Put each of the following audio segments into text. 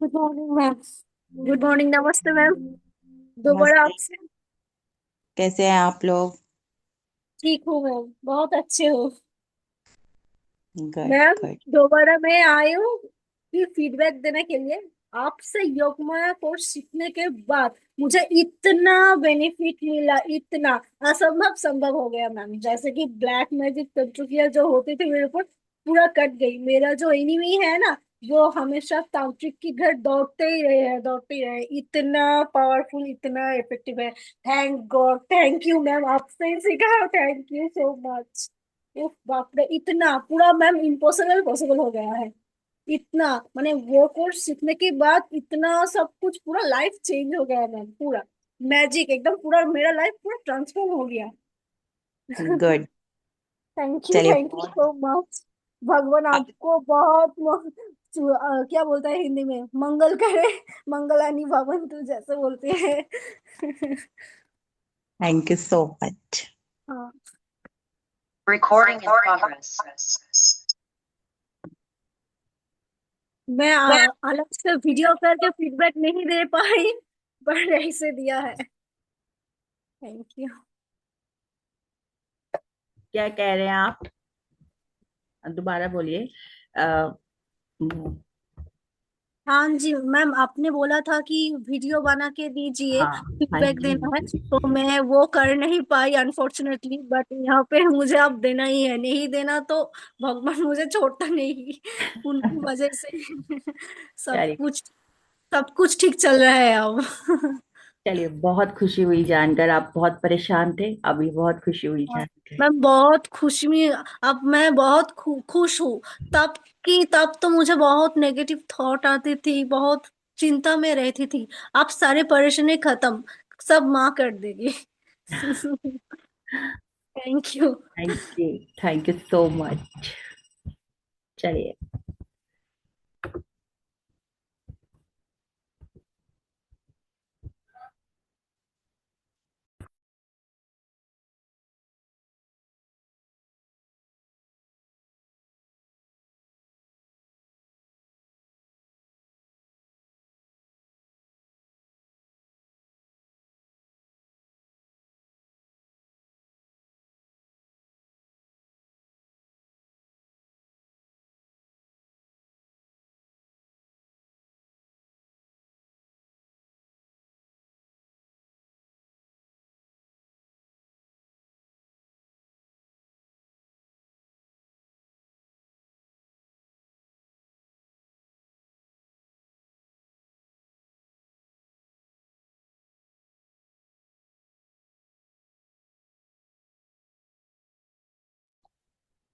Good morning ma'am. Good morning, नमस्ते ma'am. दोबारा नमस्ते। आपसे। कैसे हैं आप लोग? ठीक हूँ मैम, बहुत अच्छे हो। Good ma'am, good. दोबारा मैं आई हूँ कि फीडबैक देने के लिए। आपसे योगमाया कोर्स सीखने के बाद मुझे इतना बेनिफिट मिला, इतना असंभव संभव हो गया मैम। जैसे कि ब्लैक मैजिक तंत्रिकिया जो होती थी मेरे ऊपर, पूरा कट गई। मेरा जो एनिमी है ना, जो हमेशा तांत्रिक की घर दौड़ते ही रहे हैं, दौड़ते ही रहे, इतना पावरफुल, इतना इफेक्टिव है। Thank God, thank you ma'am, आपसे ही सीखा। Thank you so much. उफ, बाप रे, इतना पूरा मैम इम्पॉसिबल पॉसिबल हो गया है। इतना, मैंने वो कोर्स सीखने के बाद इतना सब कुछ, पूरा लाइफ चेंज हो गया मैम, पूरा मैजिक एकदम, पूरा मेरा लाइफ पूरा ट्रांसफॉर्म हो गया। गुड। चलिए थैंक यू बहुत। So much. भगवान अब आपको बहुत क्या बोलता है हिंदी में, मंगल करे। मंगलानी भवंतु जैसे बोलते हैं। Thank you so much. हाँ। Recording in progress. मैं अलग से वीडियो करके फीडबैक नहीं दे पाई, पर ऐसे दिया है। Thank you. क्या कह रहे हैं आप? दोबारा बोलिए। अ, हाँ जी मैम, आपने बोला था कि वीडियो बना के दीजिए, हाँ। हाँ फीडबैक जी, हाँ देना है। जी। तो मैं वो कर नहीं पाई अनफॉर्चुनेटली, बट यहाँ पे मुझे अब देना ही है। नहीं देना तो भगवान मुझे छोड़ता नहीं, उनकी वजह से। सब चलिए। कुछ, सब कुछ ठीक चल रहा है अब। चलिए, बहुत खुशी हुई जानकर। आप बहुत परेशान थे, अभी बहुत खुशी हुई हाँ, जानकर। मैं बहुत खुश में, अब मैं बहुत खुश हूँ। तब की तब तो मुझे बहुत नेगेटिव थॉट आती थी, बहुत चिंता में रहती थी। अब सारे परेशानी खत्म, सब माँ कर देगी। Thank you. Thank you. Thank you so much. चलिए।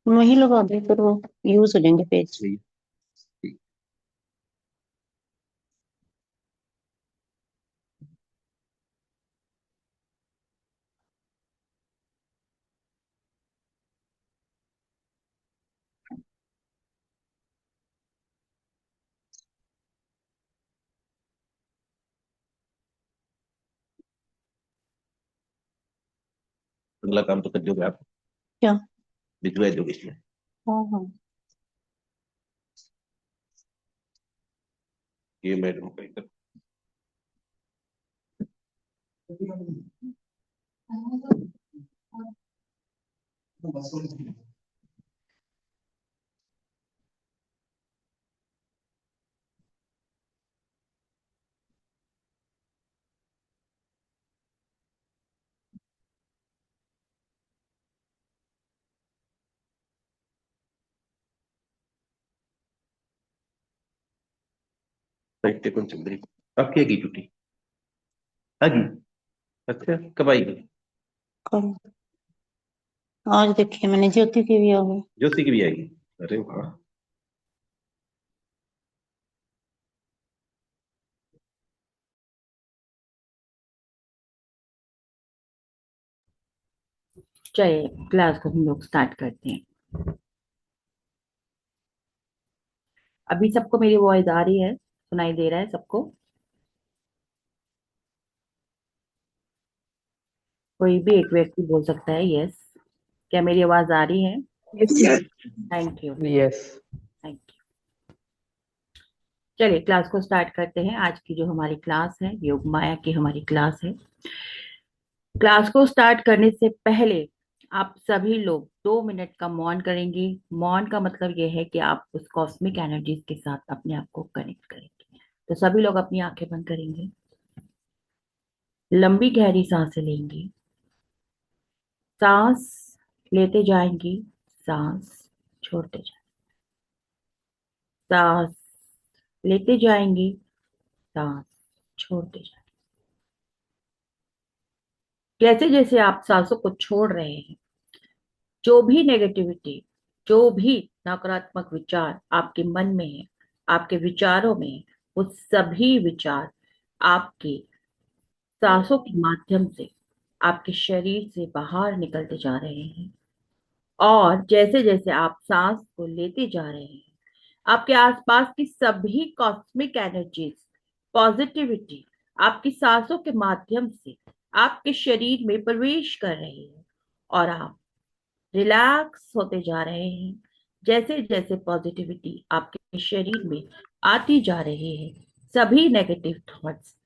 वही लगा दे फिर वो यूज हो जाएंगे पेज। अगला काम तो कर दोगे आप। क्या? भिजवा दोगे इसमें। हाँ हाँ। ये मैडम का इधर। साहित्य कौन चल रही? आपकी आएगी छुट्टी? आगी? अच्छा, कब आएगी? कल। आज देखिए मैंने ज्योति की भी आ गई। जोशी की भी आएगी? अरे वाह। चलिए, क्लास को हम लोग स्टार्ट करते हैं। अभी सबको मेरी वॉइस आ रही है? सुनाई दे रहा है सबको? कोई भी एक व्यक्ति बोल सकता है यस। क्या मेरी आवाज आ रही है? Yes, thank you. yes. Thank you. चलिए क्लास को स्टार्ट करते हैं। आज की जो हमारी क्लास है, योग माया की हमारी क्लास है। क्लास को स्टार्ट करने से पहले आप सभी लोग 2 मिनट का मौन करेंगे। मौन का मतलब यह है कि आप उस कॉस्मिक एनर्जीज के साथ अपने आप को कनेक्ट करेंगे। तो सभी लोग अपनी आंखें बंद करेंगे, लंबी गहरी सांसें लेंगे, सांस लेते जाएंगे, सांस छोड़ते जाएंगे, सांस लेते जाएंगे, सांस छोड़ते जाएंगे। जैसे जैसे आप सांसों को छोड़ रहे हैं, जो भी नेगेटिविटी, जो भी नकारात्मक विचार आपके मन में है, आपके विचारों में है, वो सभी विचार आपके सांसों के माध्यम से आपके शरीर से बाहर निकलते जा रहे हैं। और जैसे जैसे आप सांस को लेते जा रहे हैं, आपके आसपास की सभी कॉस्मिक एनर्जीज, पॉजिटिविटी आपकी सांसों के माध्यम से आपके शरीर में प्रवेश कर रही है और आप रिलैक्स होते जा रहे हैं। जैसे जैसे पॉजिटिविटी आपके शरीर में आती जा रही है, सभी नेगेटिव थॉट्स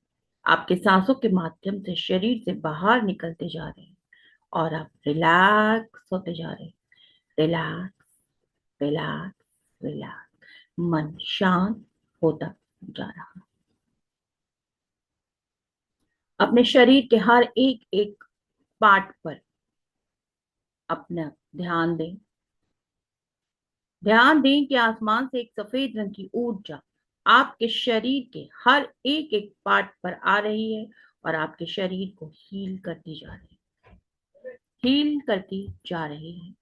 आपके सांसों के माध्यम से शरीर से बाहर निकलते जा रहे हैं और आप रिलैक्स होते जा रहे हैं। Relax, relax, relax. मन शांत होता जा रहा है। अपने शरीर के हर एक एक पार्ट पर अपना ध्यान दें। ध्यान दें कि आसमान से एक सफेद रंग की ऊर्जा आपके शरीर के हर एक एक पार्ट पर आ रही है और आपके शरीर को हील करती जा रही है, हील करती जा रही है।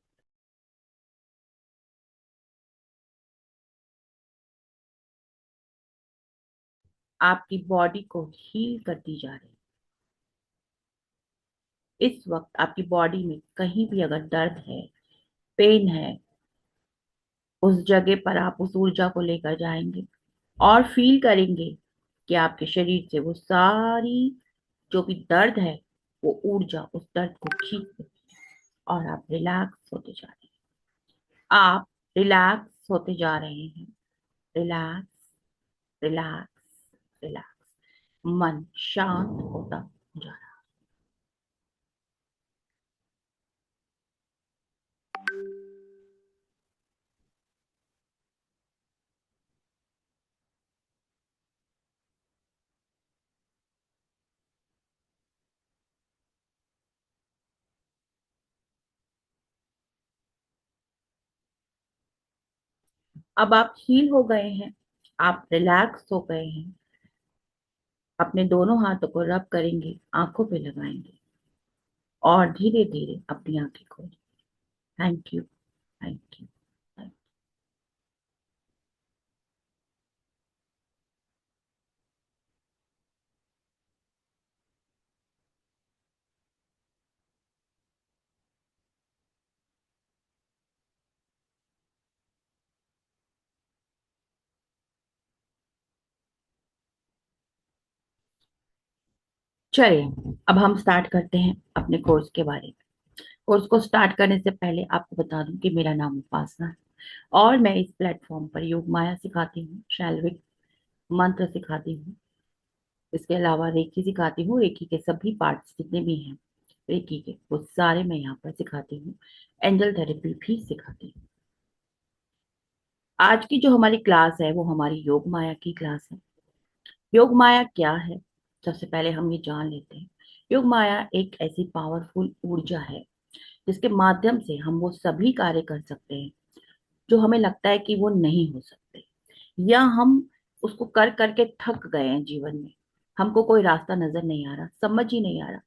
आपकी बॉडी को हील करती जा रही है। इस वक्त आपकी बॉडी में कहीं भी अगर दर्द है, पेन है, उस जगह पर आप उस ऊर्जा को लेकर जाएंगे और फील करेंगे कि आपके शरीर से वो सारी जो भी दर्द है, वो ऊर्जा उस दर्द को खींच लेती है और आप रिलैक्स होते जा रहे हैं। आप रिलैक्स होते जा रहे हैं। Relax, relax, relax. मन शांत होता जा रहा है। अब आप हील हो गए हैं, आप रिलैक्स हो गए हैं। अपने दोनों हाथों को रब करेंगे, आंखों पे लगाएंगे और धीरे धीरे अपनी आंखें खोलें। Thank you, thank you, thank you. चलिए अब हम स्टार्ट करते हैं अपने कोर्स के बारे में। कोर्स को स्टार्ट करने से पहले आपको बता दूं कि मेरा नाम उपासना है और मैं इस प्लेटफॉर्म पर योग माया सिखाती हूँ, शैल्विक मंत्र सिखाती हूँ। इसके अलावा रेकी सिखाती हूँ। रेकी के सभी पार्ट्स जितने भी हैं रेकी के, वो सारे मैं यहाँ पर सिखाती हूँ। एंजल थेरेपी भी सिखाती हूँ। आज की जो हमारी क्लास है वो हमारी योग माया की क्लास है। योग माया क्या है, सबसे पहले हम ये जान लेते हैं। योग माया एक ऐसी पावरफुल ऊर्जा है जिसके माध्यम से हम वो सभी कार्य कर सकते हैं जो हमें लगता है कि वो नहीं हो सकते, या हम उसको कर करके थक गए हैं जीवन में। हमको कोई रास्ता नजर नहीं आ रहा, समझ ही नहीं आ रहा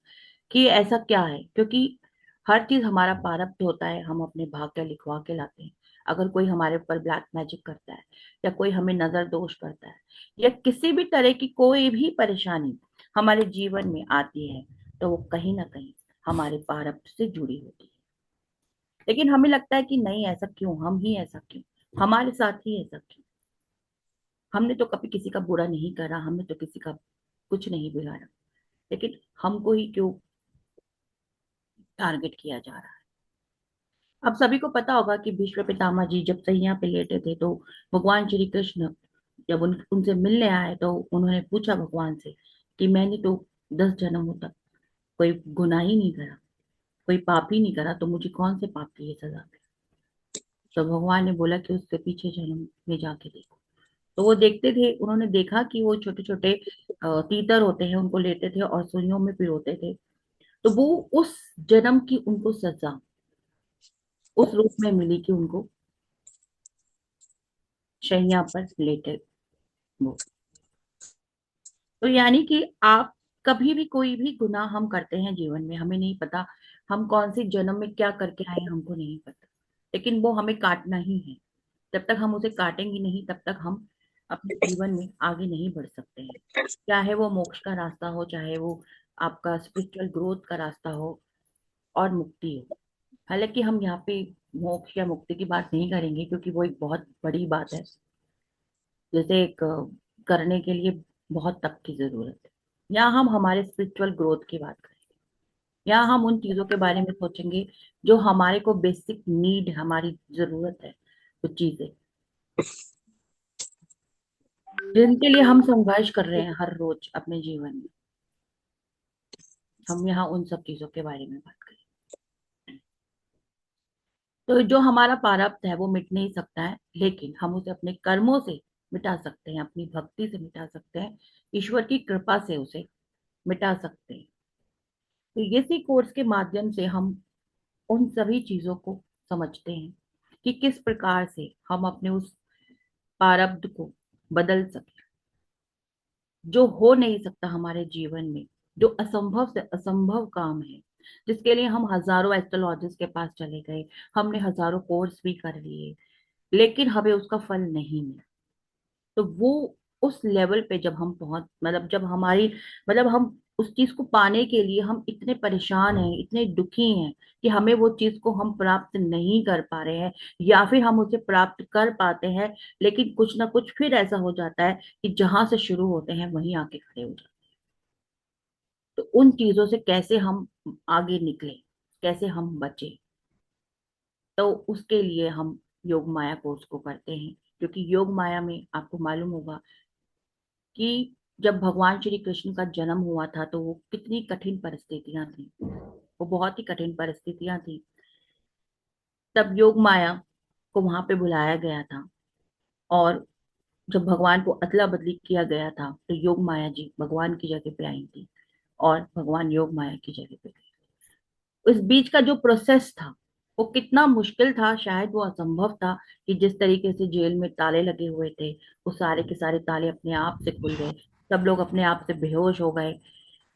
कि ऐसा क्या है, क्योंकि हर चीज हमारा प्रारब्ध होता है, हम अपने भाग्य लिखवा के लाते हैं। अगर कोई हमारे ऊपर ब्लैक मैजिक करता है या कोई हमें नजर दोष करता है या किसी भी तरह की कोई भी परेशानी हमारे जीवन में आती है, तो वो कहीं ना कहीं हमारे प्रारब्ध से जुड़ी होती है। लेकिन हमें लगता है कि नहीं, ऐसा क्यों, हम ही ऐसा क्यों, हमारे साथ ही ऐसा क्यों। हमने तो कभी किसी का बुरा नहीं करा, हमने तो किसी का कुछ नहीं बिगाड़ा, लेकिन हमको ही क्यों टारगेट किया जा रहा है। अब सभी को पता होगा कि भीष्म पितामह जी जब सैया पे लेटे थे तो भगवान श्री कृष्ण जब उनसे मिलने आए तो उन्होंने पूछा भगवान से कि मैंने तो 10 जन्मों तक कोई गुनाह ही नहीं करा, कोई पाप ही नहीं करा, तो मुझे कौन से पाप की ये सजा दे। तो भगवान ने बोला कि उसके पीछे जन्म में जाके देखो। तो वो देखते थे, उन्होंने देखा कि वो छोटे छोटे तीतर होते हैं, उनको लेते थे और सुइयों में पिरोते थे। तो वो उस जन्म की उनको सजा उस रूप में मिली कि उनको शैया पर लेटे वो। तो यानी कि आप कभी भी कोई भी गुनाह हम करते हैं जीवन में, हमें नहीं पता हम कौन से जन्म में क्या करके आए हैं, हमको नहीं पता, लेकिन वो हमें काटना ही है। जब तक हम उसे काटेंगे नहीं तब तक हम अपने जीवन में आगे नहीं बढ़ सकते हैं। चाहे वो मोक्ष का रास्ता हो, चाहे वो आपका स्पिरिचुअल ग्रोथ का रास्ता हो और मुक्ति हो। हालांकि हम यहाँ पे मोक्ष या मुक्ति की बात नहीं करेंगे क्योंकि वो एक बहुत बड़ी बात है, जैसे एक करने के लिए बहुत तप की जरूरत है। यहाँ हम हमारे स्पिरिचुअल ग्रोथ की बात करेंगे। यहाँ हम उन चीजों के बारे में सोचेंगे जो हमारे को बेसिक नीड, हमारी जरूरत है, कुछ चीजें जिनके लिए हम संघर्ष कर रहे हैं हर रोज अपने जीवन में। हम यहाँ उन सब चीजों के बारे में बात करें। तो जो हमारा प्रारब्ध है वो मिट नहीं सकता है, लेकिन हम उसे अपने कर्मों से मिटा सकते हैं, अपनी भक्ति से मिटा सकते हैं, ईश्वर की कृपा से उसे मिटा सकते हैं। तो इसी कोर्स के माध्यम से हम उन सभी चीजों को समझते हैं कि किस प्रकार से हम अपने उस प्रारब्ध को बदल सके। जो हो नहीं सकता हमारे जीवन में, जो असंभव से असंभव काम है, जिसके लिए हम हजारों एस्ट्रोलॉजिस्ट के पास चले गए, हमने हजारों कोर्स भी कर लिए, लेकिन हमें उसका फल नहीं मिला। तो वो उस लेवल पे जब हम पहुंच, मतलब जब हमारी, मतलब हम उस चीज को पाने के लिए हम इतने परेशान हैं, इतने दुखी हैं कि हमें वो चीज को हम प्राप्त नहीं कर पा रहे हैं, या फिर हम उसे प्राप्त कर पाते हैं लेकिन कुछ ना कुछ फिर ऐसा हो जाता है कि जहां से शुरू होते हैं वहीं आके खड़े हो जाते हैं। तो उन चीजों से कैसे हम आगे निकले, कैसे हम बचे, तो उसके लिए हम योग माया कोर्स को करते हैं। क्योंकि योग माया में आपको मालूम होगा कि जब भगवान श्री कृष्ण का जन्म हुआ था तो वो कितनी कठिन परिस्थितियां थी, वो बहुत ही कठिन परिस्थितियां थी। तब योग माया को वहां पे बुलाया गया था, और जब भगवान को अदला बदली किया गया था तो योग माया जी भगवान की जगह पे आई थी और भगवान योग माया की जगह पे गए। उस बीच का जो प्रोसेस था वो कितना मुश्किल था, शायद वो असंभव था कि जिस तरीके से जेल में ताले लगे हुए थे वो सारे के सारे ताले अपने आप से खुल गए, सब लोग अपने आप से बेहोश हो गए।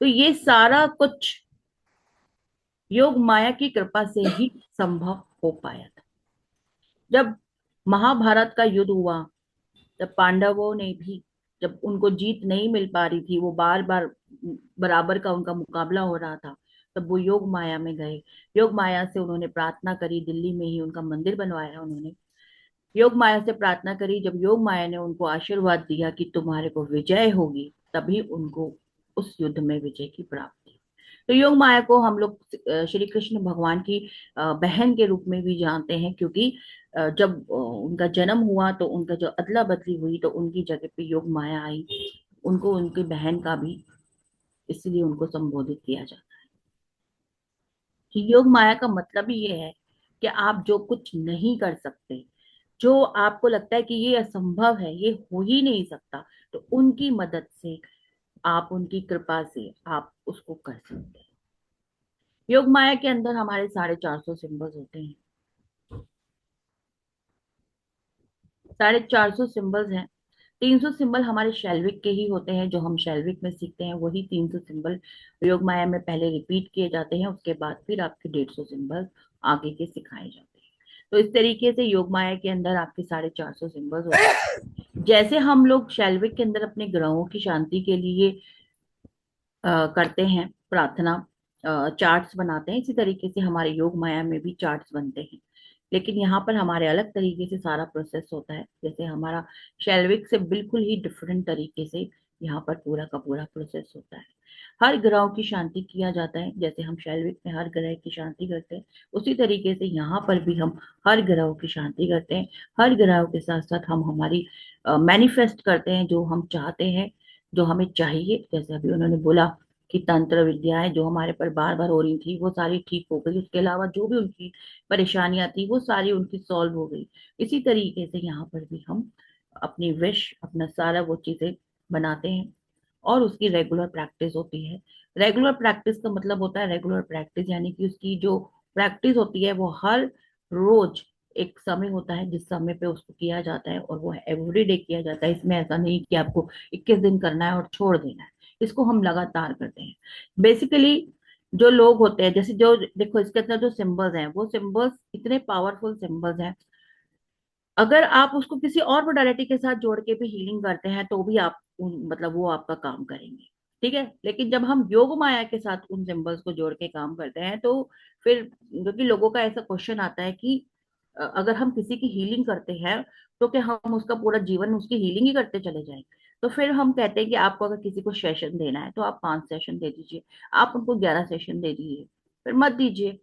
तो ये सारा कुछ योग माया की कृपा से ही संभव हो पाया था। जब महाभारत का युद्ध हुआ, जब पांडवों ने भी, जब उनको जीत नहीं मिल पा रही थी, वो बार बार बराबर का उनका मुकाबला हो रहा था, तब वो योग माया में गए। योग माया से उन्होंने प्रार्थना करी, दिल्ली में ही उनका मंदिर बनवाया उन्होंने। योग माया से प्रार्थना करी, जब योग माया ने उनको आशीर्वाद दिया कि तुम्हारे को विजय होगी, तभी उनको उस युद्ध में विजय की प्राप्ति। तो योग माया को हम लोग श्री कृष्ण भगवान की बहन के रूप में भी जानते हैं, क्योंकि जब उनका जन्म हुआ तो उनका जो अदला बदली हुई तो उनकी जगह पे योग माया आई, उनको उनकी बहन का भी इसलिए उनको संबोधित किया जाता है। कि योग माया का मतलब ही ये है कि आप जो कुछ नहीं कर सकते, जो आपको लगता है कि ये असंभव है, ये हो ही नहीं सकता, तो उनकी मदद से, आप उनकी कृपा से आप उसको कर सकते हैं। योग माया के अंदर हमारे 450 सिंबल्स होते हैं, 450 सिंबल्स हैं। 300 सिंबल हमारे शैल्विक के ही होते हैं, जो हम शैल्विक में सीखते हैं वही 300 सिंबल योग माया में पहले रिपीट किए जाते हैं, उसके बाद फिर आपके 150 सिंबल आगे के सिखाए जाते हैं। तो इस तरीके से योग माया के अंदर आपके 450 सिंबल्स होते हैं। जैसे हम लोग शैल्विक के अंदर अपने ग्रहों की शांति के लिए करते हैं प्रार्थना, चार्ट्स बनाते हैं, इसी तरीके से हमारे योग माया में भी चार्ट्स बनते हैं। लेकिन यहाँ पर हमारे अलग तरीके से सारा प्रोसेस होता है, जैसे हमारा शैल्विक से बिल्कुल ही डिफरेंट तरीके से यहाँ पर पूरा का पूरा प्रोसेस होता है। हर ग्रह की शांति किया जाता है, जैसे हम शैलविक में हर ग्रह की शांति करते हैं, उसी तरीके से यहाँ पर भी हम हर ग्रह की शांति करते हैं। हर ग्रह के साथ साथ हम हमारी मैनिफेस्ट करते हैं जो हम चाहते हैं, जो हमें चाहिए। जैसे अभी उन्होंने बोला कि तंत्र विद्याएं जो हमारे पर बार बार हो रही थी वो सारी ठीक हो गई, उसके अलावा जो भी उनकी परेशानियां थी वो सारी उनकी सॉल्व हो गई। इसी तरीके से यहाँ पर भी हम अपनी विश, अपना सारा वो चीजें बनाते हैं और उसकी रेगुलर प्रैक्टिस होती है। रेगुलर प्रैक्टिस का मतलब होता है, रेगुलर प्रैक्टिस यानी कि उसकी जो प्रैक्टिस होती है वो हर रोज एक समय होता है जिस समय पे उसको किया जाता है, और वो एवरी डे किया जाता है। इसमें ऐसा नहीं कि आपको 21 दिन करना है और छोड़ देना है, इसको हम लगातार करते हैं। बेसिकली जो लोग होते हैं, जैसे जो देखो इसके अंदर जो सिंबल्स हैं वो सिंबल्स इतने पावरफुल सिंबल्स हैं, अगर आप उसको किसी और मोडालिटी के साथ जोड़ के भी हीलिंग करते हैं तो भी आप मतलब वो आपका काम करेंगे। ठीक है, लेकिन जब हम योग माया के साथ उन सिंबल्स को जोड़ के काम करते हैं तो फिर, क्योंकि लोगों का ऐसा क्वेश्चन आता है कि अगर हम किसी की हीलिंग करते हैं तो क्या हम उसका पूरा जीवन उसकी हीलिंग ही करते चले जाएं? तो फिर हम कहते हैं कि आपको अगर किसी को सेशन देना है तो आप 5 सेशन दे दीजिए, आप उनको 11 सेशन दे दीजिए, फिर मत दीजिए।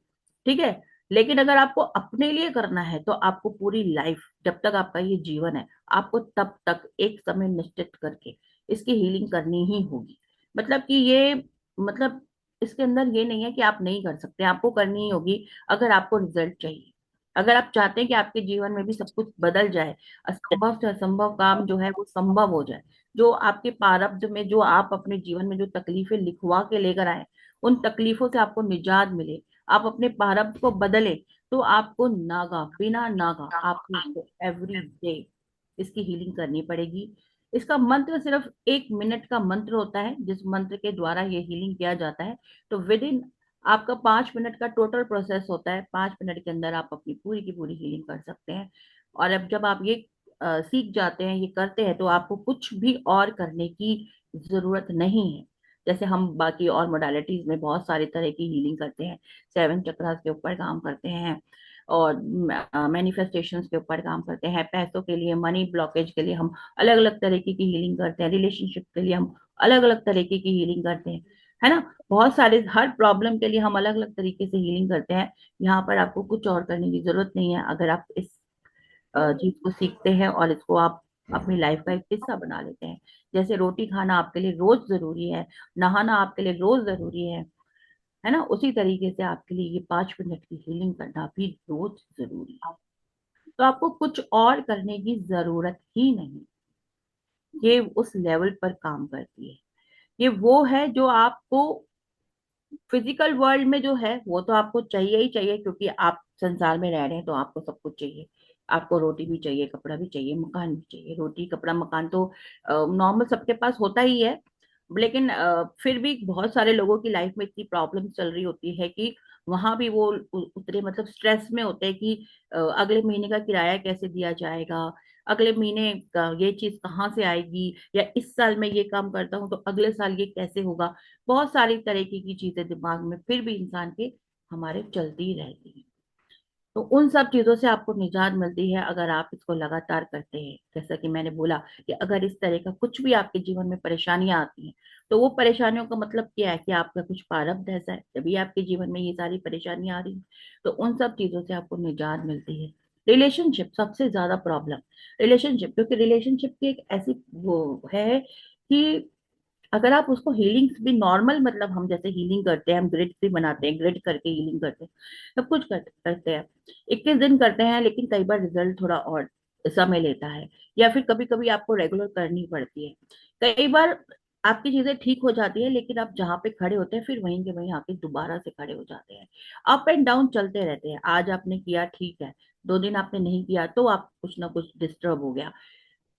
ठीक है, लेकिन अगर आपको अपने लिए करना है तो आपको पूरी लाइफ, जब तक आपका ये जीवन है, आपको तब तक एक समय निश्चित करके इसकी हीलिंग करनी ही होगी। मतलब कि ये, मतलब इसके अंदर ये नहीं है कि आप नहीं कर सकते, आपको करनी ही होगी अगर आपको रिजल्ट चाहिए। अगर आप चाहते हैं कि आपके जीवन में भी सब कुछ बदल जाए, असंभव से असंभव काम जो है वो संभव हो जाए, जो आपके प्रारब्ध में, जो आप अपने जीवन में जो तकलीफें लिखवा के लेकर आए, उन तकलीफों से आपको निजात मिले, आप अपने प्रारब्ध को बदले, तो आपको नागा बिना नागा आपको इसको एवरी डे इसकी हीलिंग करनी पड़ेगी। इसका मंत्र सिर्फ 1 मिनट का मंत्र होता है जिस मंत्र के द्वारा ये हीलिंग किया जाता है। तो विद इन आपका 5 मिनट का टोटल प्रोसेस होता है, 5 मिनट के अंदर आप अपनी पूरी की पूरी हीलिंग कर सकते हैं। और अब जब आप ये सीख जाते हैं, ये करते हैं, तो आपको कुछ भी और करने की जरूरत नहीं है। जैसे हम बाकी और मोडालिटीज में बहुत सारे तरह की हीलिंग करते हैं, 7 चक्रास के ऊपर काम करते हैं, और मैनिफेस्टेशंस के ऊपर काम करते हैं, पैसों के लिए, मनी ब्लॉकेज के लिए हम अलग अलग तरीके की हीलिंग करते हैं, रिलेशनशिप के लिए हम अलग अलग तरीके की हीलिंग करते हैं, है ना। बहुत सारे, हर प्रॉब्लम के लिए हम अलग अलग तरीके से हीलिंग करते हैं। यहाँ पर आपको कुछ और करने की जरूरत नहीं है अगर आप इस चीज को सीखते हैं और इसको आप अपनी लाइफ का एक हिस्सा बना लेते हैं। जैसे रोटी खाना आपके लिए रोज जरूरी है, नहाना आपके लिए रोज जरूरी है ना, उसी तरीके से आपके लिए ये 5 मिनट की हीलिंग करना भी रोज जरूरी है। तो आपको कुछ और करने की जरूरत ही नहीं, ये उस लेवल पर काम करती है। ये वो है जो आपको फिजिकल वर्ल्ड में जो है वो तो आपको चाहिए ही चाहिए, क्योंकि आप संसार में रह रहे हैं तो आपको सब कुछ चाहिए। आपको रोटी भी चाहिए, कपड़ा भी चाहिए, मकान भी चाहिए। रोटी, कपड़ा, मकान तो नॉर्मल सबके पास होता ही है, लेकिन फिर भी बहुत सारे लोगों की लाइफ में इतनी प्रॉब्लम चल रही होती है कि वहां भी वो उतने मतलब स्ट्रेस में होते हैं कि अगले महीने का किराया कैसे दिया जाएगा, अगले महीने का ये चीज कहाँ से आएगी, या इस साल में ये काम करता हूँ तो अगले साल ये कैसे होगा। बहुत सारी तरीके की चीजें दिमाग में फिर भी इंसान के हमारे चलती ही रहती है। तो उन सब चीजों से आपको निजात मिलती है अगर आप इसको लगातार करते हैं। जैसा कि मैंने बोला कि अगर इस तरह का कुछ भी आपके जीवन में परेशानियां आती हैं, तो वो परेशानियों का मतलब क्या है कि आपका कुछ प्रारब्ध ऐसा है तभी आपके जीवन में ये सारी परेशानियां आ रही हैं। तो उन सब चीजों से आपको निजात मिलती है। रिलेशनशिप सबसे ज्यादा प्रॉब्लम, रिलेशनशिप, क्योंकि रिलेशनशिप की एक ऐसी वो है कि अगर आप उसको हीलिंग्स भी नॉर्मल, मतलब हम जैसे हीलिंग करते हैं, हम ग्रिड भी बनाते हैं, ग्रिड करके हीलिंग करते हैं, सब कुछ करते हैं, 21 दिन करते हैं, लेकिन कई बार रिजल्ट थोड़ा और समय लेता है, या फिर कभी कभी आपको रेगुलर करनी पड़ती है। कई बार आपकी चीजें ठीक हो जाती है, लेकिन आप जहाँ पे खड़े होते हैं फिर वहीं के वहीं आके दोबारा से खड़े हो जाते हैं। अप एंड डाउन चलते रहते हैं। आज आपने किया ठीक है, 2 दिन आपने नहीं किया तो आप कुछ ना कुछ डिस्टर्ब हो गया।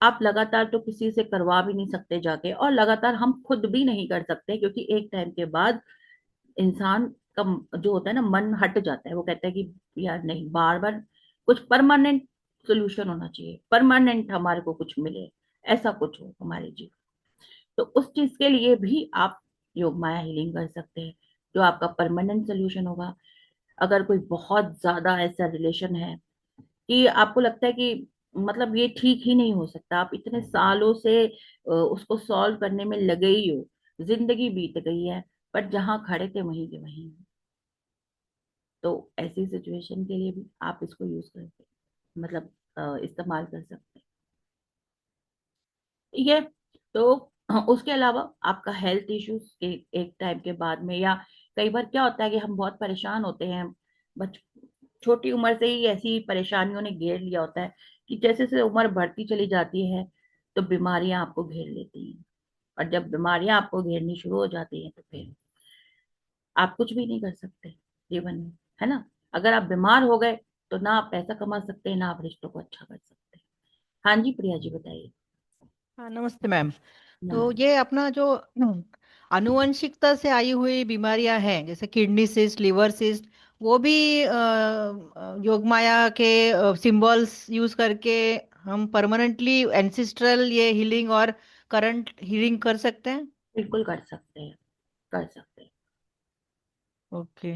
आप लगातार तो किसी से करवा भी नहीं सकते जाके, और लगातार हम खुद भी नहीं कर सकते, क्योंकि एक टाइम के बाद इंसान का जो होता है ना, मन हट जाता है। वो कहता है कि यार नहीं, बार बार कुछ परमानेंट सोल्यूशन होना चाहिए, परमानेंट हमारे को कुछ मिले, ऐसा कुछ हो हमारे जीवन। तो उस चीज के लिए भी आप योग माया हीलिंग कर सकते हैं, जो आपका परमानेंट सोल्यूशन होगा। अगर कोई बहुत ज्यादा ऐसा रिलेशन है कि आपको लगता है कि मतलब ये ठीक ही नहीं हो सकता, आप इतने सालों से उसको सॉल्व करने में लगे ही हो, जिंदगी बीत गई है, पर जहां खड़े थे वहीं के वहीं हैं। तो ऐसी सिचुएशन के लिए भी आप इसको यूज करते, मतलब इस्तेमाल कर सकते हैं। ठीक है। तो उसके अलावा आपका हेल्थ इश्यूज के एक टाइम के बाद में, या कई बार क्या होता है कि हम बहुत परेशान होते हैं, बच छोटी उम्र से ही ऐसी परेशानियों ने घेर लिया होता है कि जैसे जैसे उम्र बढ़ती चली जाती है तो बीमारियां आपको घेर लेती हैं। और जब बीमारियां आपको घेरनी शुरू हो जाती हैं तो फिर आप कुछ भी नहीं कर सकते जीवन में, है ना। अगर आप बीमार हो गए तो ना आप पैसा कमा सकते, ना आप रिश्तों को अच्छा कर सकते। हाँ जी, प्रिया जी बताइए। हाँ, नमस्ते मैम। तो नमस्ते। ये अपना जो आनुवंशिकता से आई हुई बीमारियां हैं, जैसे किडनी सिस्ट, लिवर सिस्ट, वो भी योगमाया के सिंबल्स यूज करके हम परमानेंटली एंसिस्ट्रल ये हीलिंग और करंट हीलिंग कर सकते हैं। बिल्कुल कर सकते हैं, कर सकते हैं। ओके।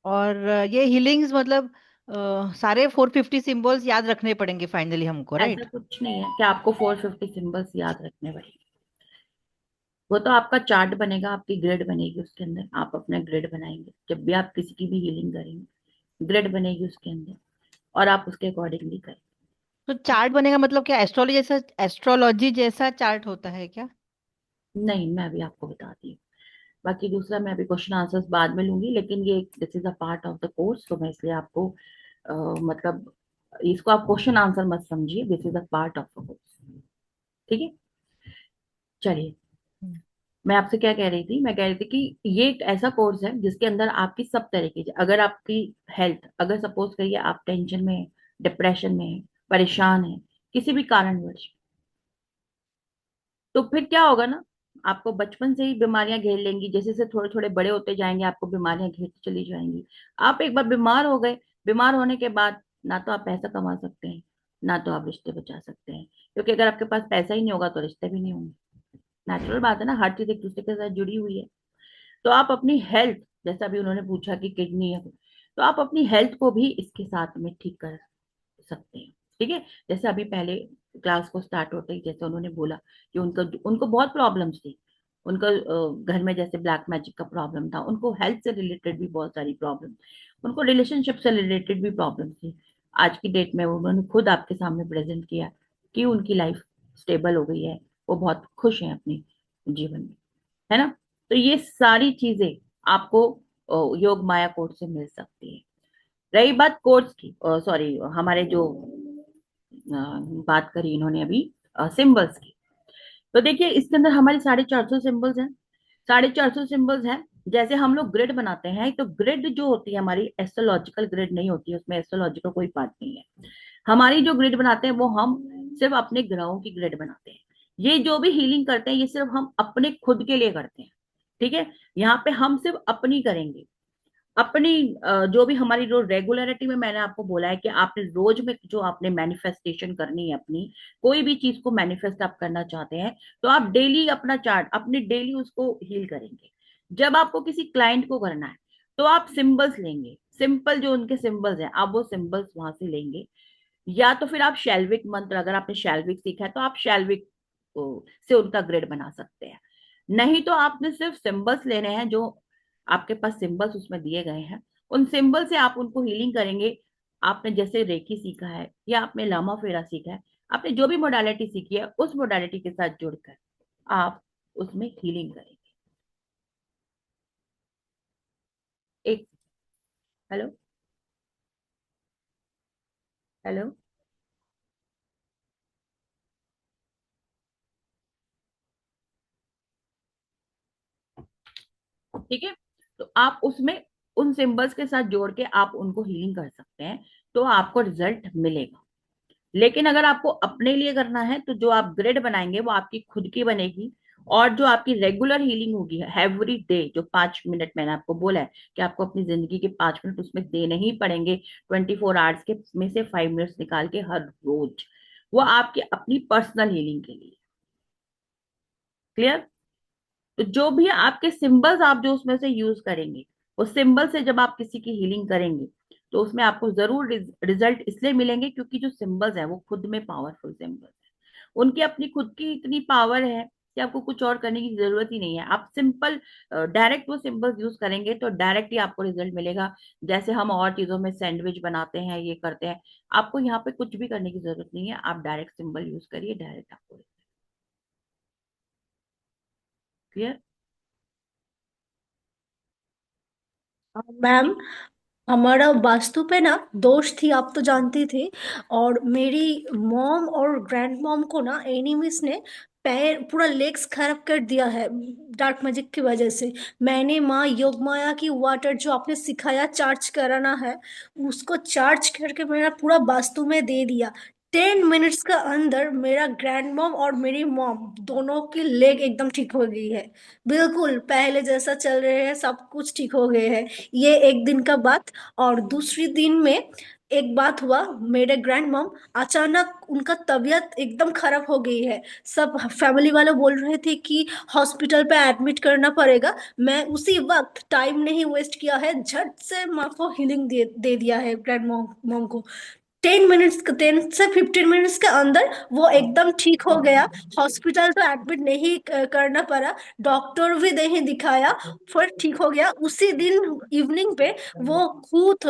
और ये हीलिंग्स मतलब सारे 450 सिंबल्स याद रखने पड़ेंगे फाइनली हमको, ऐसा राइट? कुछ नहीं है कि आपको 450 सिंबल्स याद रखने पड़ेंगे। वो तो आपका चार्ट बनेगा, आपकी ग्रिड बनेगी, उसके अंदर आप अपना ग्रिड बनाएंगे। जब भी आप किसी की भी हीलिंग करेंगे, ग्रिड बनेगी उसके अंदर, और आप उसके अकॉर्डिंगली करें। तो चार्ट बनेगा मतलब क्या एस्ट्रोलॉजी जैसा चार्ट होता है क्या? नहीं, मैं अभी आपको बताती हूँ। बाकी दूसरा मैं अभी क्वेश्चन आंसर्स बाद में लूंगी, लेकिन ये this is a part of the course, तो मैं इसलिए आपको मतलब इसको आप क्वेश्चन आंसर मत समझिए, this is a part of the course. ठीक है। चलिए, हम्म। मैं आपसे क्या कह रही थी, मैं कह रही थी कि ये एक ऐसा कोर्स है जिसके अंदर आपकी सब तरीके की, अगर आपकी हेल्थ, अगर सपोज करिए आप टेंशन में है, डिप्रेशन में है, परेशान है किसी भी कारणवश, तो फिर क्या होगा ना, आपको बचपन से ही बीमारियां घेर लेंगी, जैसे जैसे थोड़े थोड़े बड़े होते जाएंगे आपको बीमारियां घेरती चली जाएंगी। आप एक बार बीमार हो गए, बीमार होने के बाद ना तो आप पैसा कमा सकते हैं, ना तो आप रिश्ते बचा सकते हैं, क्योंकि अगर आपके पास पैसा ही नहीं होगा तो रिश्ते भी नहीं होंगे। नेचुरल बात है ना, हर चीज एक दूसरे के साथ जुड़ी हुई है। तो आप अपनी हेल्थ, जैसा अभी उन्होंने पूछा कि किडनी है, तो आप अपनी हेल्थ को भी इसके साथ में ठीक कर सकते हैं। ठीक है। जैसे अभी पहले क्लास को स्टार्ट होते ही जैसे उन्होंने बोला कि उनको उनको बहुत प्रॉब्लम्स थी, उनका घर में जैसे ब्लैक मैजिक का प्रॉब्लम था, उनको हेल्थ से रिलेटेड भी बहुत सारी प्रॉब्लम, उनको रिलेशनशिप से रिलेटेड भी प्रॉब्लम थी। आज की डेट में उन्होंने खुद आपके सामने प्रेजेंट किया कि उनकी लाइफ स्टेबल हो गई है, वो बहुत खुश हैं अपने जीवन में, है ना। तो ये सारी चीजें आपको योग माया कोर्स से मिल सकती है। रही बात कोर्स की, सॉरी हमारे जो बात करी इन्होंने अभी सिंबल्स की, तो देखिए इसके अंदर हमारे 450 सिंबल्स हैं। 450 सिंबल्स हैं। जैसे हम लोग ग्रिड बनाते हैं, तो ग्रिड जो होती है हमारी एस्ट्रोलॉजिकल ग्रिड नहीं होती है, उसमें एस्ट्रोलॉजी का कोई पार्ट नहीं है। हमारी जो ग्रिड बनाते हैं वो हम सिर्फ अपने ग्रहों की ग्रिड बनाते हैं। ये जो भी हीलिंग करते हैं ये सिर्फ हम अपने खुद के लिए करते हैं। ठीक है। यहाँ पे हम सिर्फ अपनी करेंगे, अपनी जो भी हमारी जो रेगुलरिटी में मैंने आपको बोला है कि आपने रोज में जो आपने मैनिफेस्टेशन करनी है अपनी, कोई भी चीज को मैनिफेस्ट आप करना चाहते हैं, तो आप डेली अपना चार्ट, अपने डेली उसको हील करेंगे। जब आपको किसी क्लाइंट को करना है तो आप सिंबल्स लेंगे, सिंपल जो उनके सिंबल्स हैं आप वो सिंबल्स वहां से लेंगे। या तो फिर आप शैल्विक मंत्र, अगर आपने शैल्विक सीखा है तो आप शैल्विक से उनका ग्रिड बना सकते हैं। नहीं तो आपने सिर्फ सिंबल्स लेने हैं, जो आपके पास सिंबल्स उसमें दिए गए हैं, उन सिंबल से आप उनको हीलिंग करेंगे। आपने जैसे रेकी सीखा है या आपने लामा फेरा सीखा है, आपने जो भी मोडालिटी सीखी है उस मोडालिटी के साथ जुड़कर आप उसमें हीलिंग करेंगे। एक, हेलो, हेलो, ठीक है। तो आप उसमें उन सिंबल्स के साथ जोड़ के आप उनको हीलिंग कर सकते हैं, तो आपको रिजल्ट मिलेगा। लेकिन अगर आपको अपने लिए करना है तो जो आप ग्रिड बनाएंगे वो आपकी खुद की बनेगी। और जो आपकी रेगुलर हीलिंग होगी एवरी डे, जो 5 मिनट मैंने आपको बोला है कि आपको अपनी जिंदगी के 5 मिनट उसमें देने ही पड़ेंगे, 24 आवर्स के में से 5 मिनट्स निकाल के हर रोज, वो आपकी अपनी पर्सनल हीलिंग के लिए। क्लियर। तो जो भी आपके सिंबल्स आप जो उसमें से यूज करेंगे, उस सिंबल से जब आप किसी की हीलिंग करेंगे तो उसमें आपको जरूर रिजल्ट इसलिए मिलेंगे क्योंकि जो सिंबल्स हैं वो खुद में पावरफुल सिंबल्स हैं, उनकी अपनी खुद की इतनी पावर है कि आपको कुछ और करने की जरूरत ही नहीं है। आप सिंपल डायरेक्ट वो सिंबल्स यूज करेंगे तो डायरेक्ट ही आपको रिजल्ट मिलेगा। जैसे हम और चीजों में सैंडविच बनाते हैं, ये करते हैं, आपको यहाँ पे कुछ भी करने की जरूरत नहीं है। आप डायरेक्ट सिंबल यूज करिए, डायरेक्ट आपको। क्लियर? मैम, हमारा वास्तु पे ना दोष थी, आप तो जानती थी। और मेरी मॉम और ग्रैंड मॉम को ना एनिमीज ने पैर पूरा लेग्स खराब कर दिया है डार्क मैजिक की वजह से। मैंने माँ योगमाया की वाटर जो आपने सिखाया चार्ज कराना है, उसको चार्ज करके मेरा पूरा वास्तु में दे दिया। 10 मिनट्स का अंदर मेरा ग्रैंड मॉम और मेरी मॉम दोनों की लेग एकदम ठीक हो गई है। बिल्कुल पहले जैसा चल रहे हैं, सब कुछ ठीक हो गए हैं। ये एक दिन का बात। और दूसरी दिन में एक बात हुआ, मेरे ग्रैंड मॉम अचानक उनका तबीयत एकदम खराब हो गई है। सब फैमिली वाले बोल रहे थे कि हॉस्पिटल पे एडमिट करना पड़ेगा। मैं उसी वक्त टाइम नहीं वेस्ट किया है, झट से माँ को हीलिंग दे दिया है ग्रैंड मॉम मॉम को। 10 मिनट्स, 10 से 15 मिनट्स के अंदर वो एकदम ठीक हो गया। हॉस्पिटल तो एडमिट नहीं करना पड़ा, डॉक्टर भी नहीं दिखाया, फिर ठीक हो गया उसी दिन इवनिंग पे। वो खुद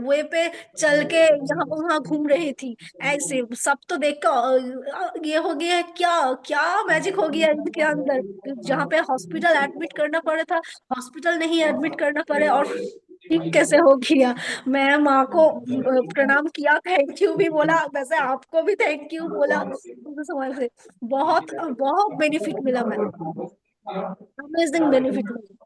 वे पे चल के यहाँ वहाँ घूम रही थी। ऐसे सब तो देख कर ये हो गया है, क्या क्या मैजिक हो गया इनके अंदर। जहाँ पे हॉस्पिटल एडमिट करना पड़ा था, हॉस्पिटल नहीं एडमिट करना पड़े, और ठीक कैसे हो गया। मैं माँ को प्रणाम किया, थैंक यू भी बोला, वैसे आपको भी थैंक यू बोला। उस समय से बहुत बहुत बेनिफिट मिला मैम, अमेजिंग बेनिफिट मिला।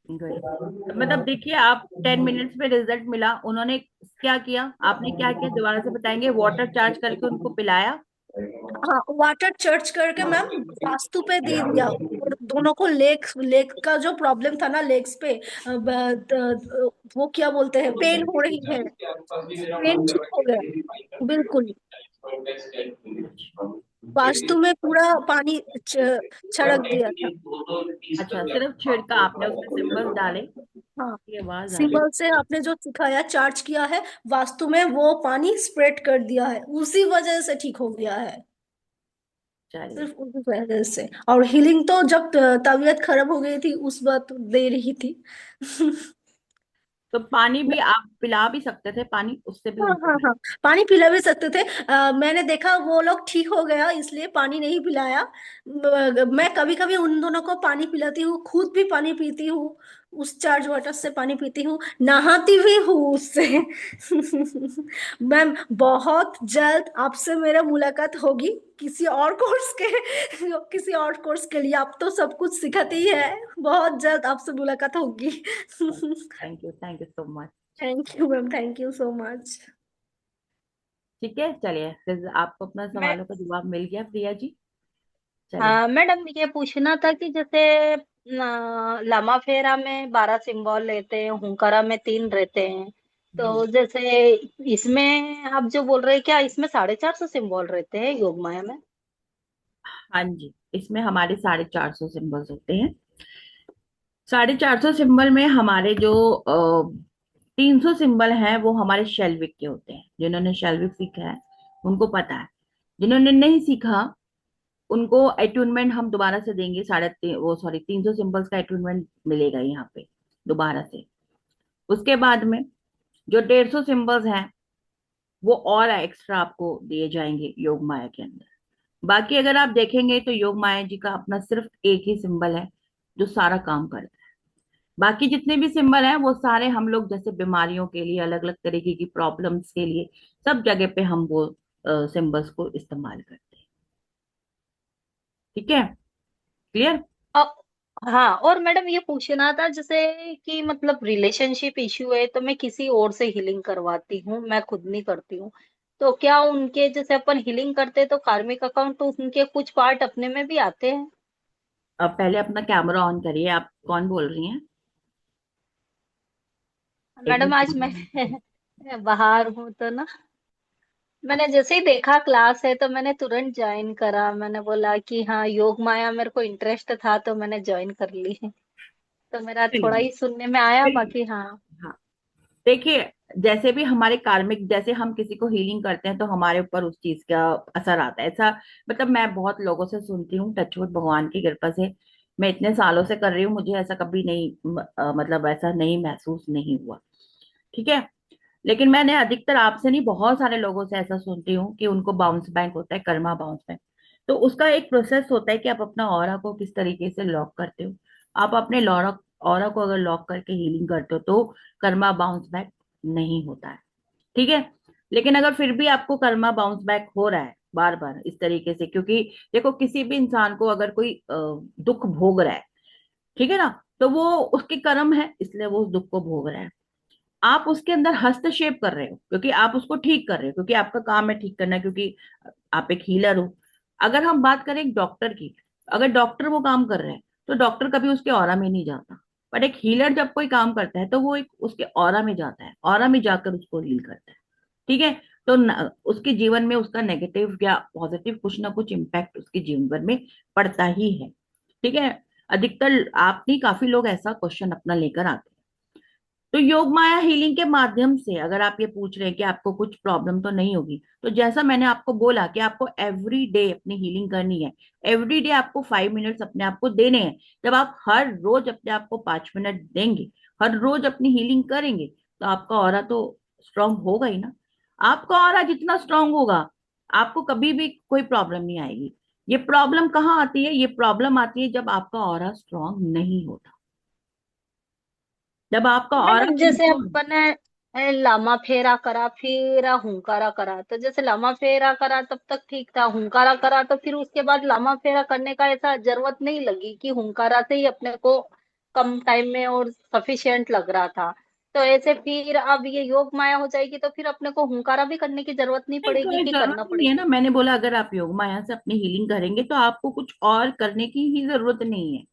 गुड। मतलब देखिए, आप 10 मिनट्स में रिजल्ट मिला। उन्होंने क्या किया, आपने क्या किया, दोबारा से बताएंगे? वाटर चार्ज करके उनको पिलाया। हाँ, वाटर चर्च करके मैम वास्तु पे दे दिया। और दोनों को लेग लेग का जो प्रॉब्लम था ना, लेग्स पे वो क्या बोलते हैं, पेन हो रही है, पेन ठीक हो गया बिल्कुल। वास्तु में पूरा पानी छिड़क दिया था। अच्छा, सिर्फ छिड़का आपने, उसमें सिंबल्स डाले? हाँ, ये आवाज आ रही। सिंबल से आपने जो सिखाया चार्ज किया है, वास्तु में वो पानी स्प्रेड कर दिया है, उसी वजह से ठीक हो गया है। चलिए। सिर्फ उसी वजह से। और हीलिंग तो जब तबीयत खराब हो गई थी उस वक्त दे रही थी। तो पानी भी आप पिला भी सकते थे, पानी उससे भी हाँ उनको हाँ हाँ, पानी पिला भी सकते थे। मैंने देखा वो लोग ठीक हो गया, इसलिए पानी नहीं पिलाया। मैं कभी कभी उन दोनों को पानी पिलाती हूँ, खुद भी पानी पीती हूँ, उस चार्ज वाटर से पानी पीती हूँ, नहाती भी हूँ उससे। मैम, बहुत जल्द आपसे मेरा मुलाकात होगी किसी और कोर्स के किसी और कोर्स के लिए। आप तो सब कुछ सिखाते ही है, बहुत जल्द आपसे मुलाकात होगी। Thank you so much. Thank you ma'am, thank you so much. ठीक है, चलिए, फिर आपको अपना मैं सवालों का जवाब मिल गया प्रिया जी। चलिए। हाँ मैडम, ये पूछना था कि जैसे लामा फेरा में 12 सिंबल रहते हैं, हुंकारा में 3 रहते हैं, जी। तो जैसे इसमें आप जो बोल रहे हैं, क्या इसमें 450 सिंबल रहते हैं योग माया में? हाँ जी, इसमें हमारे 450 सिंबल्स होते हैं। 450 सिंबल में हमारे जो 300 सिंबल हैं वो हमारे शैल्विक के होते हैं। जिन्होंने शैल्विक सीखा है उनको पता है। जिन्होंने नहीं सीखा उनको अटूनमेंट हम दोबारा से देंगे। वो सॉरी, 300 सिंबल्स का अटूनमेंट मिलेगा यहाँ पे दोबारा से। उसके बाद में जो 150 सिंबल्स हैं वो और एक्स्ट्रा आपको दिए जाएंगे योग माया के अंदर। बाकी अगर आप देखेंगे तो योग माया जी का अपना सिर्फ एक ही सिंबल है जो सारा काम करता है। बाकी जितने भी सिंबल हैं वो सारे हम लोग जैसे बीमारियों के लिए, अलग अलग तरीके की प्रॉब्लम्स के लिए, सब जगह पे हम वो सिंबल्स को इस्तेमाल करते हैं। ठीक है? क्लियर? अ, हाँ, और मैडम ये पूछना था जैसे कि मतलब रिलेशनशिप इश्यू है तो मैं किसी और से हीलिंग करवाती हूँ, मैं खुद नहीं करती हूँ, तो क्या उनके जैसे अपन हीलिंग करते हैं तो कार्मिक अकाउंट तो उनके कुछ पार्ट अपने में भी आते हैं? अब पहले अपना कैमरा ऑन करिए। आप कौन बोल रही हैं? एक मैडम आज मैं मिनट। बाहर हूँ तो ना, मैंने जैसे ही देखा क्लास है तो मैंने तुरंत ज्वाइन करा, मैंने बोला कि हाँ योग माया मेरे को इंटरेस्ट था तो मैंने ज्वाइन कर ली। तो मेरा थोड़ा चलिए। ही सुनने में आया, बाकी हाँ। हाँ, देखिए, जैसे भी हमारे कार्मिक, जैसे हम किसी को हीलिंग करते हैं तो हमारे ऊपर उस चीज का असर आता है, ऐसा मतलब मैं बहुत लोगों से सुनती हूँ, टचवुड भगवान की कृपा से मैं इतने सालों से कर रही हूँ, मुझे ऐसा कभी नहीं मतलब ऐसा नहीं महसूस नहीं हुआ। ठीक है। लेकिन मैंने अधिकतर आपसे नहीं, बहुत सारे लोगों से ऐसा सुनती हूँ कि उनको बाउंस बैक होता है, कर्मा बाउंस बैक। तो उसका एक प्रोसेस होता है कि आप अपना ऑरा को किस तरीके से लॉक करते हो। आप अपने लॉरा ऑरा को अगर लॉक करके हीलिंग करते हो तो कर्मा बाउंस बैक नहीं होता है। ठीक है। लेकिन अगर फिर भी आपको कर्मा बाउंस बैक हो रहा है बार बार इस तरीके से, क्योंकि देखो किसी भी इंसान को अगर कोई दुख भोग रहा है, ठीक है ना, तो वो उसके कर्म है, इसलिए वो उस दुख को भोग रहा है। आप उसके अंदर हस्तक्षेप कर रहे हो क्योंकि आप उसको ठीक कर रहे हो, क्योंकि आपका काम है ठीक करना, क्योंकि आप एक हीलर हो। अगर हम बात करें एक डॉक्टर की, अगर डॉक्टर वो काम कर रहे हैं तो डॉक्टर कभी उसके ऑरा में नहीं जाता। बट एक हीलर जब कोई काम करता है तो वो एक उसके ऑरा में जाता है, ऑरा में जाकर उसको हील करता है। ठीक है। तो उसके जीवन में उसका नेगेटिव या पॉजिटिव कुछ ना कुछ इम्पैक्ट उसके जीवन भर में पड़ता ही है। ठीक है। अधिकतर आप नहीं, काफी लोग ऐसा क्वेश्चन अपना लेकर आते हैं। तो योग माया हीलिंग के माध्यम से अगर आप ये पूछ रहे हैं कि आपको कुछ प्रॉब्लम तो नहीं होगी, तो जैसा मैंने आपको बोला कि आपको एवरी डे अपनी हीलिंग करनी है। एवरी डे आपको 5 मिनट्स अपने आप को देने हैं। जब आप हर रोज अपने आप को 5 मिनट देंगे, हर रोज अपनी हीलिंग करेंगे, तो आपका ऑरा तो स्ट्रांग होगा ही ना। आपका ऑरा जितना स्ट्रांग होगा, आपको कभी भी कोई प्रॉब्लम नहीं आएगी। ये प्रॉब्लम कहाँ आती है? ये प्रॉब्लम आती है जब आपका ऑरा स्ट्रांग नहीं होता, जब आपका ऑरा मैडम जैसे कमजोर। अपन ने लामा फेरा करा फिर हुंकारा करा, तो जैसे लामा फेरा करा तब तक ठीक था, हुंकारा करा तो फिर उसके बाद लामा फेरा करने का ऐसा जरूरत नहीं लगी कि हुंकारा से ही अपने को कम टाइम में और सफिशिएंट लग रहा था। तो ऐसे फिर अब ये योग माया हो जाएगी तो फिर अपने को हुंकारा भी करने की जरूरत नहीं नहीं, पड़ेगी कोई कि जरूरत करना नहीं है ना, पड़ेगी। मैंने बोला अगर आप योग माया से अपनी हीलिंग करेंगे तो आपको कुछ और करने की ही जरूरत नहीं है।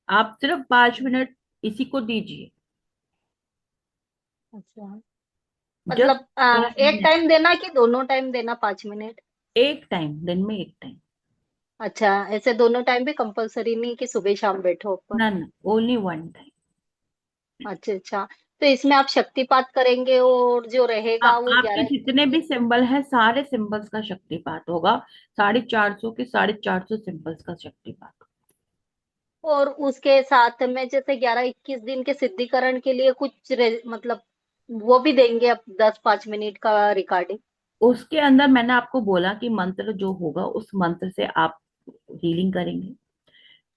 आप सिर्फ 5 मिनट इसी को दीजिए। अच्छा, जस्ट मतलब पांच एक मिनट टाइम देना कि दोनों टाइम देना 5 मिनट? एक टाइम, दिन में एक टाइम। अच्छा, ऐसे दोनों टाइम भी कंपलसरी नहीं कि सुबह शाम बैठो अपन? ना ना, ओनली वन टाइम। अच्छा अच्छा। तो इसमें आप शक्तिपात करेंगे और जो हाँ, रहेगा वो आपके 11 जितने भी सिंबल हैं सारे सिंबल्स का शक्तिपात होगा। 450 के 450 सिंबल्स का शक्तिपात। और उसके साथ में जैसे 11-21 दिन के सिद्धिकरण के लिए कुछ मतलब वो भी देंगे अब 10-5 मिनट का रिकॉर्डिंग? उसके अंदर मैंने आपको बोला कि मंत्र जो होगा उस मंत्र से आप हीलिंग करेंगे।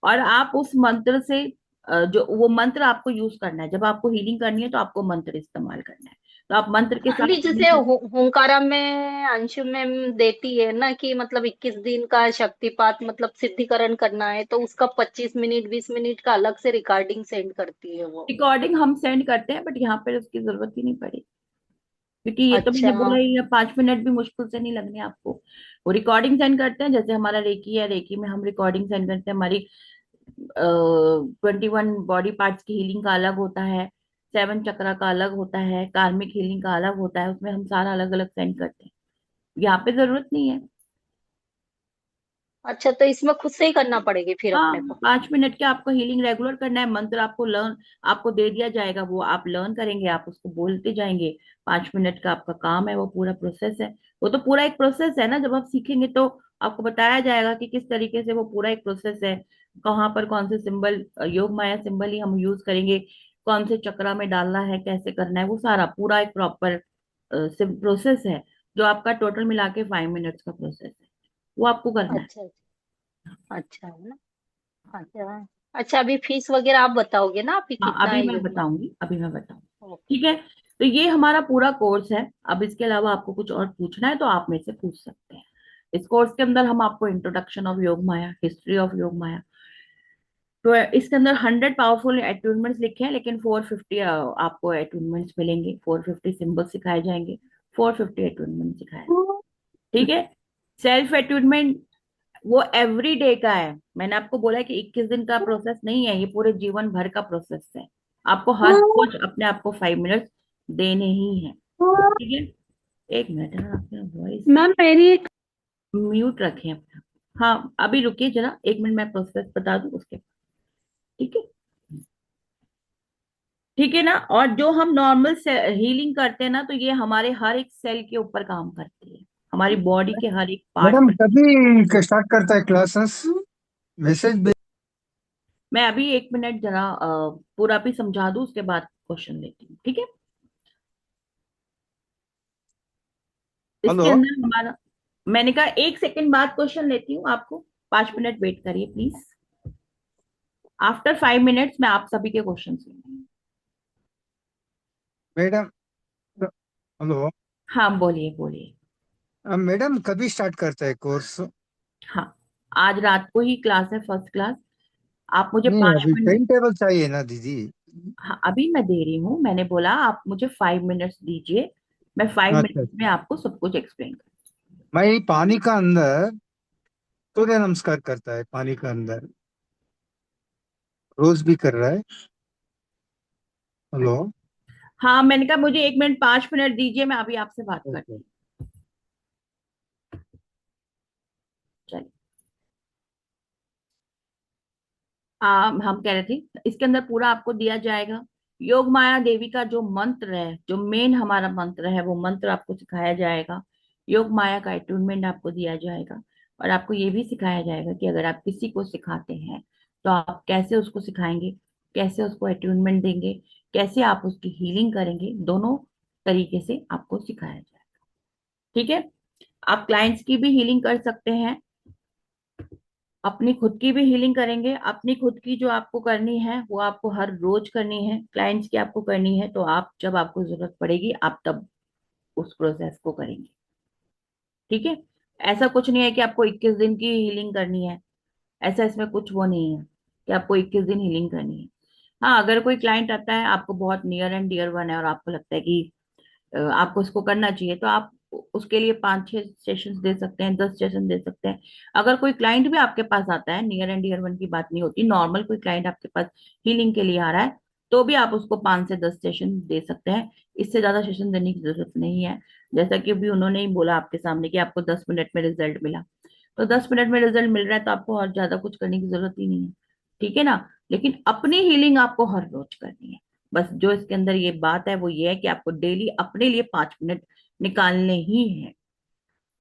और आप उस मंत्र से जो वो मंत्र आपको यूज करना है, जब आपको हीलिंग करनी है तो आपको मंत्र इस्तेमाल करना है। तो आप मंत्र के साथ नहीं, healing जैसे करें। हुंकारा में अंशु में देती है ना कि मतलब 21 दिन का शक्तिपात मतलब सिद्धिकरण करना है, तो उसका 25 मिनट 20 मिनट का अलग से रिकॉर्डिंग सेंड करती है वो। रिकॉर्डिंग हम सेंड करते हैं, बट यहाँ पे उसकी जरूरत ही नहीं पड़ी, क्योंकि ये तो मैंने अच्छा बोला ही है, 5 मिनट भी मुश्किल से नहीं लगने आपको। वो रिकॉर्डिंग सेंड करते हैं, जैसे हमारा रेकी है, रेकी में हम रिकॉर्डिंग सेंड करते हैं। हमारी 21 बॉडी पार्ट्स की हीलिंग का अलग होता है, 7 चक्रा का अलग होता है, कार्मिक हीलिंग का अलग होता है, उसमें हम सारा अलग अलग सेंड करते हैं। यहाँ पे जरूरत नहीं है। अच्छा, तो इसमें खुद से ही करना पड़ेगी फिर हाँ, अपने को? 5 मिनट के आपको हीलिंग रेगुलर करना है। मंत्र आपको लर्न, आपको दे दिया जाएगा, वो आप लर्न करेंगे, आप उसको बोलते जाएंगे। 5 मिनट का आपका काम है, वो पूरा प्रोसेस है। वो तो पूरा एक प्रोसेस है ना, जब आप सीखेंगे तो आपको बताया जाएगा कि किस तरीके से वो पूरा एक प्रोसेस है। कहाँ पर कौन से सिंबल, योग माया सिंबल ही हम यूज करेंगे, कौन से चक्रा में डालना है, कैसे करना है, वो सारा पूरा एक प्रॉपर प्रोसेस है, जो आपका टोटल मिला के 5 मिनट्स का प्रोसेस है, वो आपको करना है। अच्छा अच्छा है ना। अच्छा अच्छा, अभी फीस वगैरह आप बताओगे ना अभी हाँ, कितना अभी है मैं योग में? बताऊंगी, अभी मैं बताऊंगी। ओके। ठीक है। तो ये हमारा पूरा कोर्स है। अब इसके अलावा आपको कुछ और पूछना है तो आप मेरे से पूछ सकते हैं। इस कोर्स के अंदर हम आपको इंट्रोडक्शन ऑफ योग माया, हिस्ट्री ऑफ योग माया, तो इसके अंदर 100 पावरफुल अटूनमेंट्स लिखे हैं, लेकिन 450 आपको अटूनमेंट्स मिलेंगे, 450 सिंबल सिखाए जाएंगे, 450 अटूनमेंट सिखाए। ठीक है। सेल्फ अटूनमेंट वो एवरी डे का है। मैंने आपको बोला है कि 21 दिन का प्रोसेस नहीं है, ये पूरे जीवन भर का प्रोसेस है। आपको हर रोज अपने आप को 5 मिनट देने ही है। ठीक है। एक मिनट है, आपने वॉइस मैम मेरी एक म्यूट रखें अपना। हाँ, अभी रुकिए जरा, 1 मिनट मैं प्रोसेस बता दूं उसके बाद। ठीक है। ठीक है ना। और जो हम नॉर्मल हीलिंग करते हैं ना, तो ये हमारे हर एक सेल के ऊपर काम करती है, हमारी बॉडी के हर एक पार्ट मैडम पर। कभी स्टार्ट करता है क्लासेस? मैसेज मैं अभी 1 मिनट जरा पूरा भी समझा दूं, उसके बाद क्वेश्चन लेती हूँ, ठीक है। इसके हेलो। अंदर हमारा, मैंने कहा 1 सेकंड बाद क्वेश्चन लेती हूँ, आपको 5 मिनट वेट करिए प्लीज। आफ्टर 5 मिनट्स मैं आप सभी के क्वेश्चन लूंगी। मैडम। हेलो। हाँ बोलिए बोलिए। मैडम कभी स्टार्ट करता है कोर्स? हाँ, आज रात को ही क्लास है, फर्स्ट क्लास। आप मुझे नहीं, पांच अभी मिनट टाइम टेबल चाहिए ना दीदी। हाँ अभी मैं दे रही हूँ, मैंने बोला आप मुझे 5 मिनट्स दीजिए, मैं फाइव अच्छा मिनट्स में अच्छा। आपको सब कुछ एक्सप्लेन कर। मैं पानी का अंदर सूर्य नमस्कार करता है, पानी का अंदर रोज भी कर रहा है। हेलो। हाँ मैंने कहा मुझे 1 मिनट 5 मिनट दीजिए, मैं अभी आपसे बात ओके। करती हूँ। हम कह रहे थे, इसके अंदर पूरा आपको दिया जाएगा। योग माया देवी का जो मंत्र है, जो मेन हमारा मंत्र है, वो मंत्र आपको सिखाया जाएगा। योग माया का अटूनमेंट आपको दिया जाएगा। और आपको ये भी सिखाया जाएगा कि अगर आप किसी को सिखाते हैं तो आप कैसे उसको सिखाएंगे, कैसे उसको अटूनमेंट देंगे, कैसे आप उसकी हीलिंग करेंगे, दोनों तरीके से आपको सिखाया जाएगा। ठीक है। आप क्लाइंट्स की भी हीलिंग कर सकते हैं, अपनी खुद की भी हीलिंग करेंगे। अपनी खुद की जो आपको करनी है वो आपको हर रोज करनी है, क्लाइंट्स की आपको करनी है तो आप जब आपको जरूरत पड़ेगी आप तब उस प्रोसेस को करेंगे। ठीक है। ऐसा कुछ नहीं है कि आपको 21 दिन की हीलिंग करनी है, ऐसा इसमें कुछ वो नहीं है कि आपको 21 दिन हीलिंग करनी है। हाँ, अगर कोई क्लाइंट आता है आपको बहुत नियर एंड डियर वन है और आपको लगता है कि आपको इसको करना चाहिए, तो आप उसके लिए 5-6 सेशंस दे सकते हैं, 10 सेशन दे सकते हैं। अगर कोई क्लाइंट भी आपके पास आता है, नियर एंड डियर वन की बात नहीं होती, नॉर्मल कोई क्लाइंट आपके पास हीलिंग के लिए आ रहा है, तो भी आप उसको 5 से 10 सेशन दे सकते हैं। इससे ज्यादा सेशन देने की जरूरत नहीं है। जैसा कि अभी उन्होंने ही बोला आपके सामने कि आपको 10 मिनट में रिजल्ट मिला, तो 10 मिनट में रिजल्ट मिल रहा है तो आपको और ज्यादा कुछ करने की जरूरत ही नहीं है। ठीक है ना। लेकिन अपनी हीलिंग आपको हर रोज करनी है। बस जो इसके अंदर ये बात है वो ये है कि आपको डेली अपने लिए 5 मिनट निकालने ही है।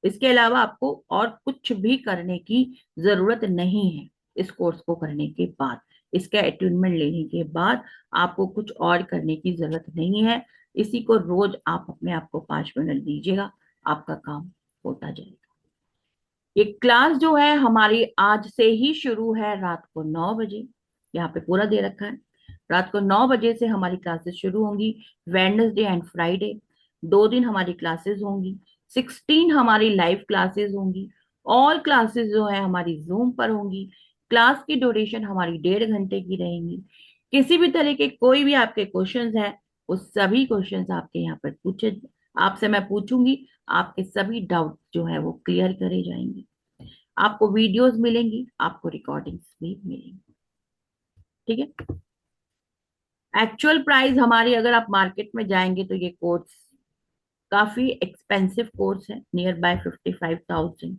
इसके अलावा आपको और कुछ भी करने की जरूरत नहीं है। इस कोर्स को करने के बाद, इसका अटूनमेंट लेने के बाद आपको कुछ और करने की जरूरत नहीं है। इसी को रोज आप अपने आप को 5 मिनट दीजिएगा, आपका काम होता जाएगा। ये क्लास जो है हमारी आज से ही शुरू है, रात को 9 बजे। यहाँ पे पूरा दे रखा है, रात को 9 बजे से हमारी क्लासेस शुरू होंगी। वेडनेसडे एंड फ्राइडे 2 दिन हमारी क्लासेस होंगी। 16 हमारी लाइव क्लासेस होंगी। ऑल क्लासेस जो है हमारी जूम पर होंगी। क्लास की ड्यूरेशन हमारी 1.5 घंटे की रहेंगी। किसी भी तरह के कोई भी आपके क्वेश्चंस हैं, वो सभी क्वेश्चंस आपके यहाँ पर पूछे, आपसे मैं पूछूंगी। आपके सभी डाउट जो है वो क्लियर करे जाएंगे। आपको वीडियोस मिलेंगी, आपको रिकॉर्डिंग्स भी मिलेंगी। ठीक है। एक्चुअल प्राइस हमारी, अगर आप मार्केट में जाएंगे तो ये कोर्स काफी एक्सपेंसिव कोर्स है, नियर बाय 55,000।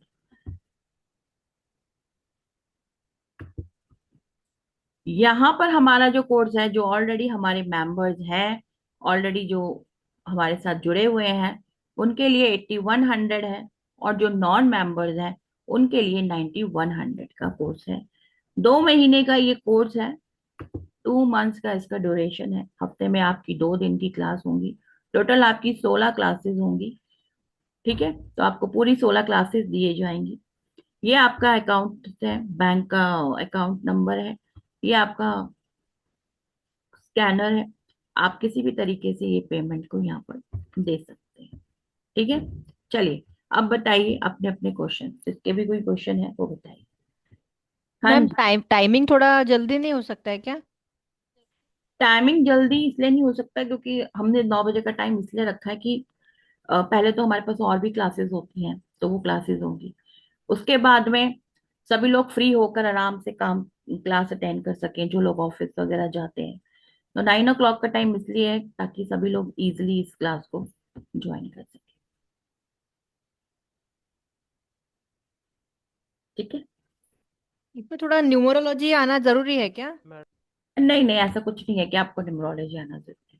यहाँ पर हमारा जो कोर्स है, जो ऑलरेडी हमारे मेंबर्स हैं, ऑलरेडी जो हमारे साथ जुड़े हुए हैं, उनके लिए 8100 है। और जो नॉन मेंबर्स हैं उनके लिए 9100 का कोर्स है। 2 महीने का ये कोर्स है। 2 मंथ्स का इसका ड्यूरेशन है। हफ्ते में आपकी 2 दिन की क्लास होंगी। टोटल आपकी 16 क्लासेस होंगी। ठीक है। तो आपको पूरी 16 क्लासेस दिए जाएंगी। ये आपका अकाउंट है, बैंक का अकाउंट नंबर है, ये आपका स्कैनर है। आप किसी भी तरीके से ये पेमेंट को यहाँ पर दे सकते हैं। ठीक है। चलिए, अब बताइए अपने अपने क्वेश्चन, जिसके भी कोई क्वेश्चन है वो बताइए। हाँ मैम जी। टाइमिंग थोड़ा जल्दी नहीं हो सकता है क्या? टाइमिंग जल्दी इसलिए नहीं हो सकता क्योंकि हमने 9 बजे का टाइम इसलिए रखा है कि पहले तो हमारे पास और भी क्लासेस होती हैं, तो वो क्लासेस होंगी। उसके बाद में सभी लोग फ्री होकर आराम से काम क्लास अटेंड कर सकें, जो लोग ऑफिस वगैरह जाते हैं। तो 9 o'clock का टाइम इसलिए है ताकि सभी लोग इजिली इस क्लास को ज्वाइन कर सकें। ठीक है। इसमें थोड़ा न्यूमरोलॉजी आना जरूरी है क्या? नहीं नहीं, ऐसा कुछ नहीं है कि आपको न्यूमरोलॉजी आना जरूरी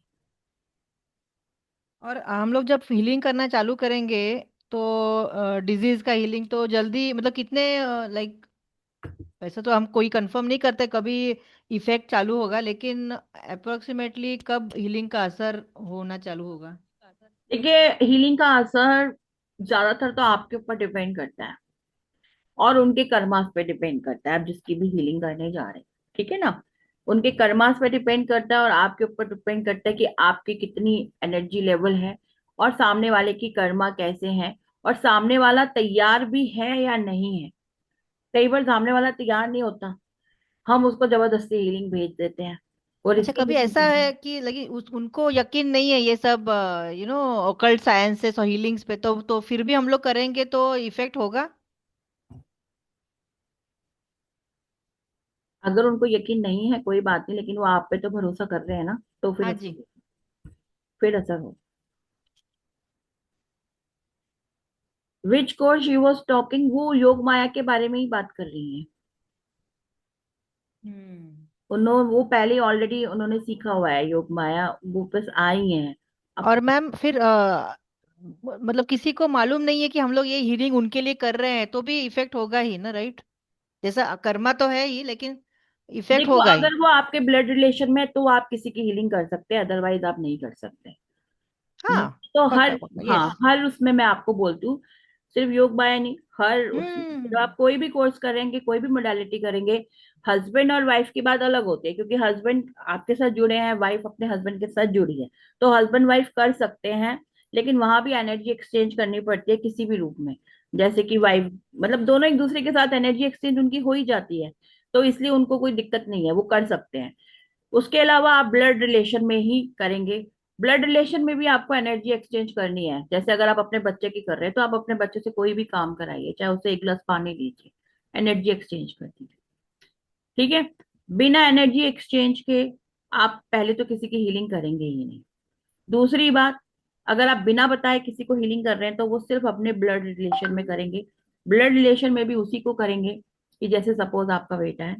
और हम लोग जब हीलिंग करना चालू करेंगे तो डिजीज का हीलिंग तो जल्दी मतलब कितने लाइक, वैसे तो हम कोई कंफर्म नहीं करते कभी इफेक्ट चालू होगा, लेकिन अप्रोक्सीमेटली कब हीलिंग का असर होना चालू होगा? है। देखिए, हीलिंग का असर ज्यादातर तो आपके ऊपर डिपेंड करता है और उनके कर्मास पे डिपेंड करता है, आप जिसकी भी हीलिंग करने जा रहे हैं, ठीक है ना। उनके कर्मास पे डिपेंड करता है और आपके ऊपर डिपेंड करता है कि आपकी कितनी एनर्जी लेवल है और सामने वाले की कर्मा कैसे हैं, और सामने वाला तैयार भी है या नहीं है। कई बार सामने वाला तैयार नहीं होता, हम उसको जबरदस्ती हीलिंग भेज देते हैं, और अच्छा, इसकी कभी ऐसा हीलिंग। है कि लगी उनको यकीन नहीं है ये सब ओकल्ट साइंसेस और हीलिंग्स पे, तो फिर भी हम लोग करेंगे तो इफेक्ट होगा? अगर उनको यकीन नहीं है कोई बात नहीं, लेकिन वो आप पे तो भरोसा कर रहे हैं ना, तो फिर हाँ असर जी। हो, फिर असर हो। Which course she was talking, वो योग माया के बारे में ही बात कर रही है। हम्म। उन्होंने वो पहले ऑलरेडी उन्होंने सीखा हुआ है योग माया, वो बस आई हैं अब। और मैम फिर मतलब किसी को मालूम नहीं है कि हम लोग ये हीलिंग उनके लिए कर रहे हैं तो भी इफेक्ट होगा ही ना, राइट? जैसा कर्मा तो है ही, लेकिन इफेक्ट देखो, होगा ही। अगर वो आपके ब्लड रिलेशन में है तो आप किसी की हीलिंग कर सकते हैं, अदरवाइज आप नहीं कर सकते। हाँ, तो पक्का हर, पक्का, हाँ, यस। हर उसमें मैं आपको बोलती हूँ, सिर्फ योग माया नहीं, हर उसमें जब हम्म। आप कोई भी कोर्स करेंगे, कोई भी मोडालिटी करेंगे, हस्बैंड और वाइफ की बात अलग होती है, क्योंकि हस्बैंड आपके साथ जुड़े हैं, वाइफ अपने हस्बैंड के साथ जुड़ी है, तो हस्बैंड वाइफ कर सकते हैं। लेकिन वहां भी एनर्जी एक्सचेंज करनी पड़ती है किसी भी रूप में, जैसे कि वाइफ, मतलब दोनों एक दूसरे के साथ एनर्जी एक्सचेंज उनकी हो ही जाती है, तो इसलिए उनको कोई दिक्कत नहीं है, वो कर सकते हैं। उसके अलावा आप ब्लड रिलेशन में ही करेंगे। ब्लड रिलेशन में भी आपको एनर्जी एक्सचेंज करनी है, जैसे अगर आप अपने बच्चे की कर रहे हैं तो आप अपने बच्चे से कोई भी काम कराइए, चाहे उसे एक गिलास पानी दीजिए, एनर्जी एक्सचेंज कर दीजिए, ठीक है। बिना एनर्जी एक्सचेंज के आप पहले तो किसी की हीलिंग करेंगे ही नहीं। दूसरी बात, अगर आप बिना बताए किसी को हीलिंग कर रहे हैं तो वो सिर्फ अपने ब्लड रिलेशन में करेंगे। ब्लड रिलेशन में भी उसी को करेंगे कि जैसे सपोज आपका बेटा है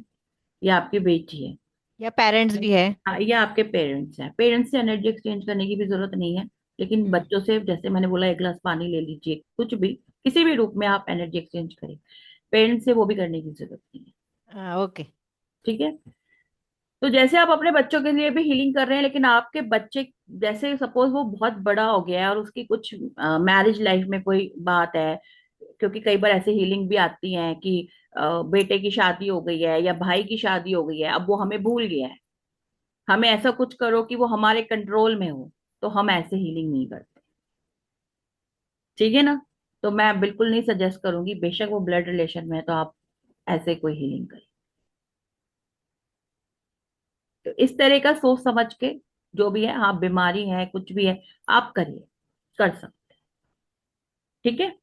या आपकी बेटी है, या पेरेंट्स भी है। हाँ, ये आपके पेरेंट्स हैं, पेरेंट्स से एनर्जी एक्सचेंज करने की भी जरूरत नहीं है। लेकिन हम्म। बच्चों से, जैसे मैंने बोला, एक गिलास पानी ले लीजिए, कुछ भी, किसी भी रूप में आप एनर्जी एक्सचेंज करें, पेरेंट्स से वो भी करने की जरूरत नहीं है, ओके। ठीक है। तो जैसे आप अपने बच्चों के लिए भी हीलिंग कर रहे हैं, लेकिन आपके बच्चे, जैसे सपोज वो बहुत बड़ा हो गया है और उसकी कुछ मैरिज लाइफ में कोई बात है, क्योंकि कई बार ऐसे हीलिंग भी आती हैं कि बेटे की शादी हो गई है या भाई की शादी हो गई है, अब वो हमें भूल गया है, हमें ऐसा कुछ करो कि वो हमारे कंट्रोल में हो, तो हम ऐसे हीलिंग नहीं करते, ठीक है ना। तो मैं बिल्कुल नहीं सजेस्ट करूंगी, बेशक वो ब्लड रिलेशन में है तो आप ऐसे कोई हीलिंग करें। तो इस तरह का सोच समझ के, जो भी है, हाँ, बीमारी है, कुछ भी है, आप करिए, कर सकते, ठीक है।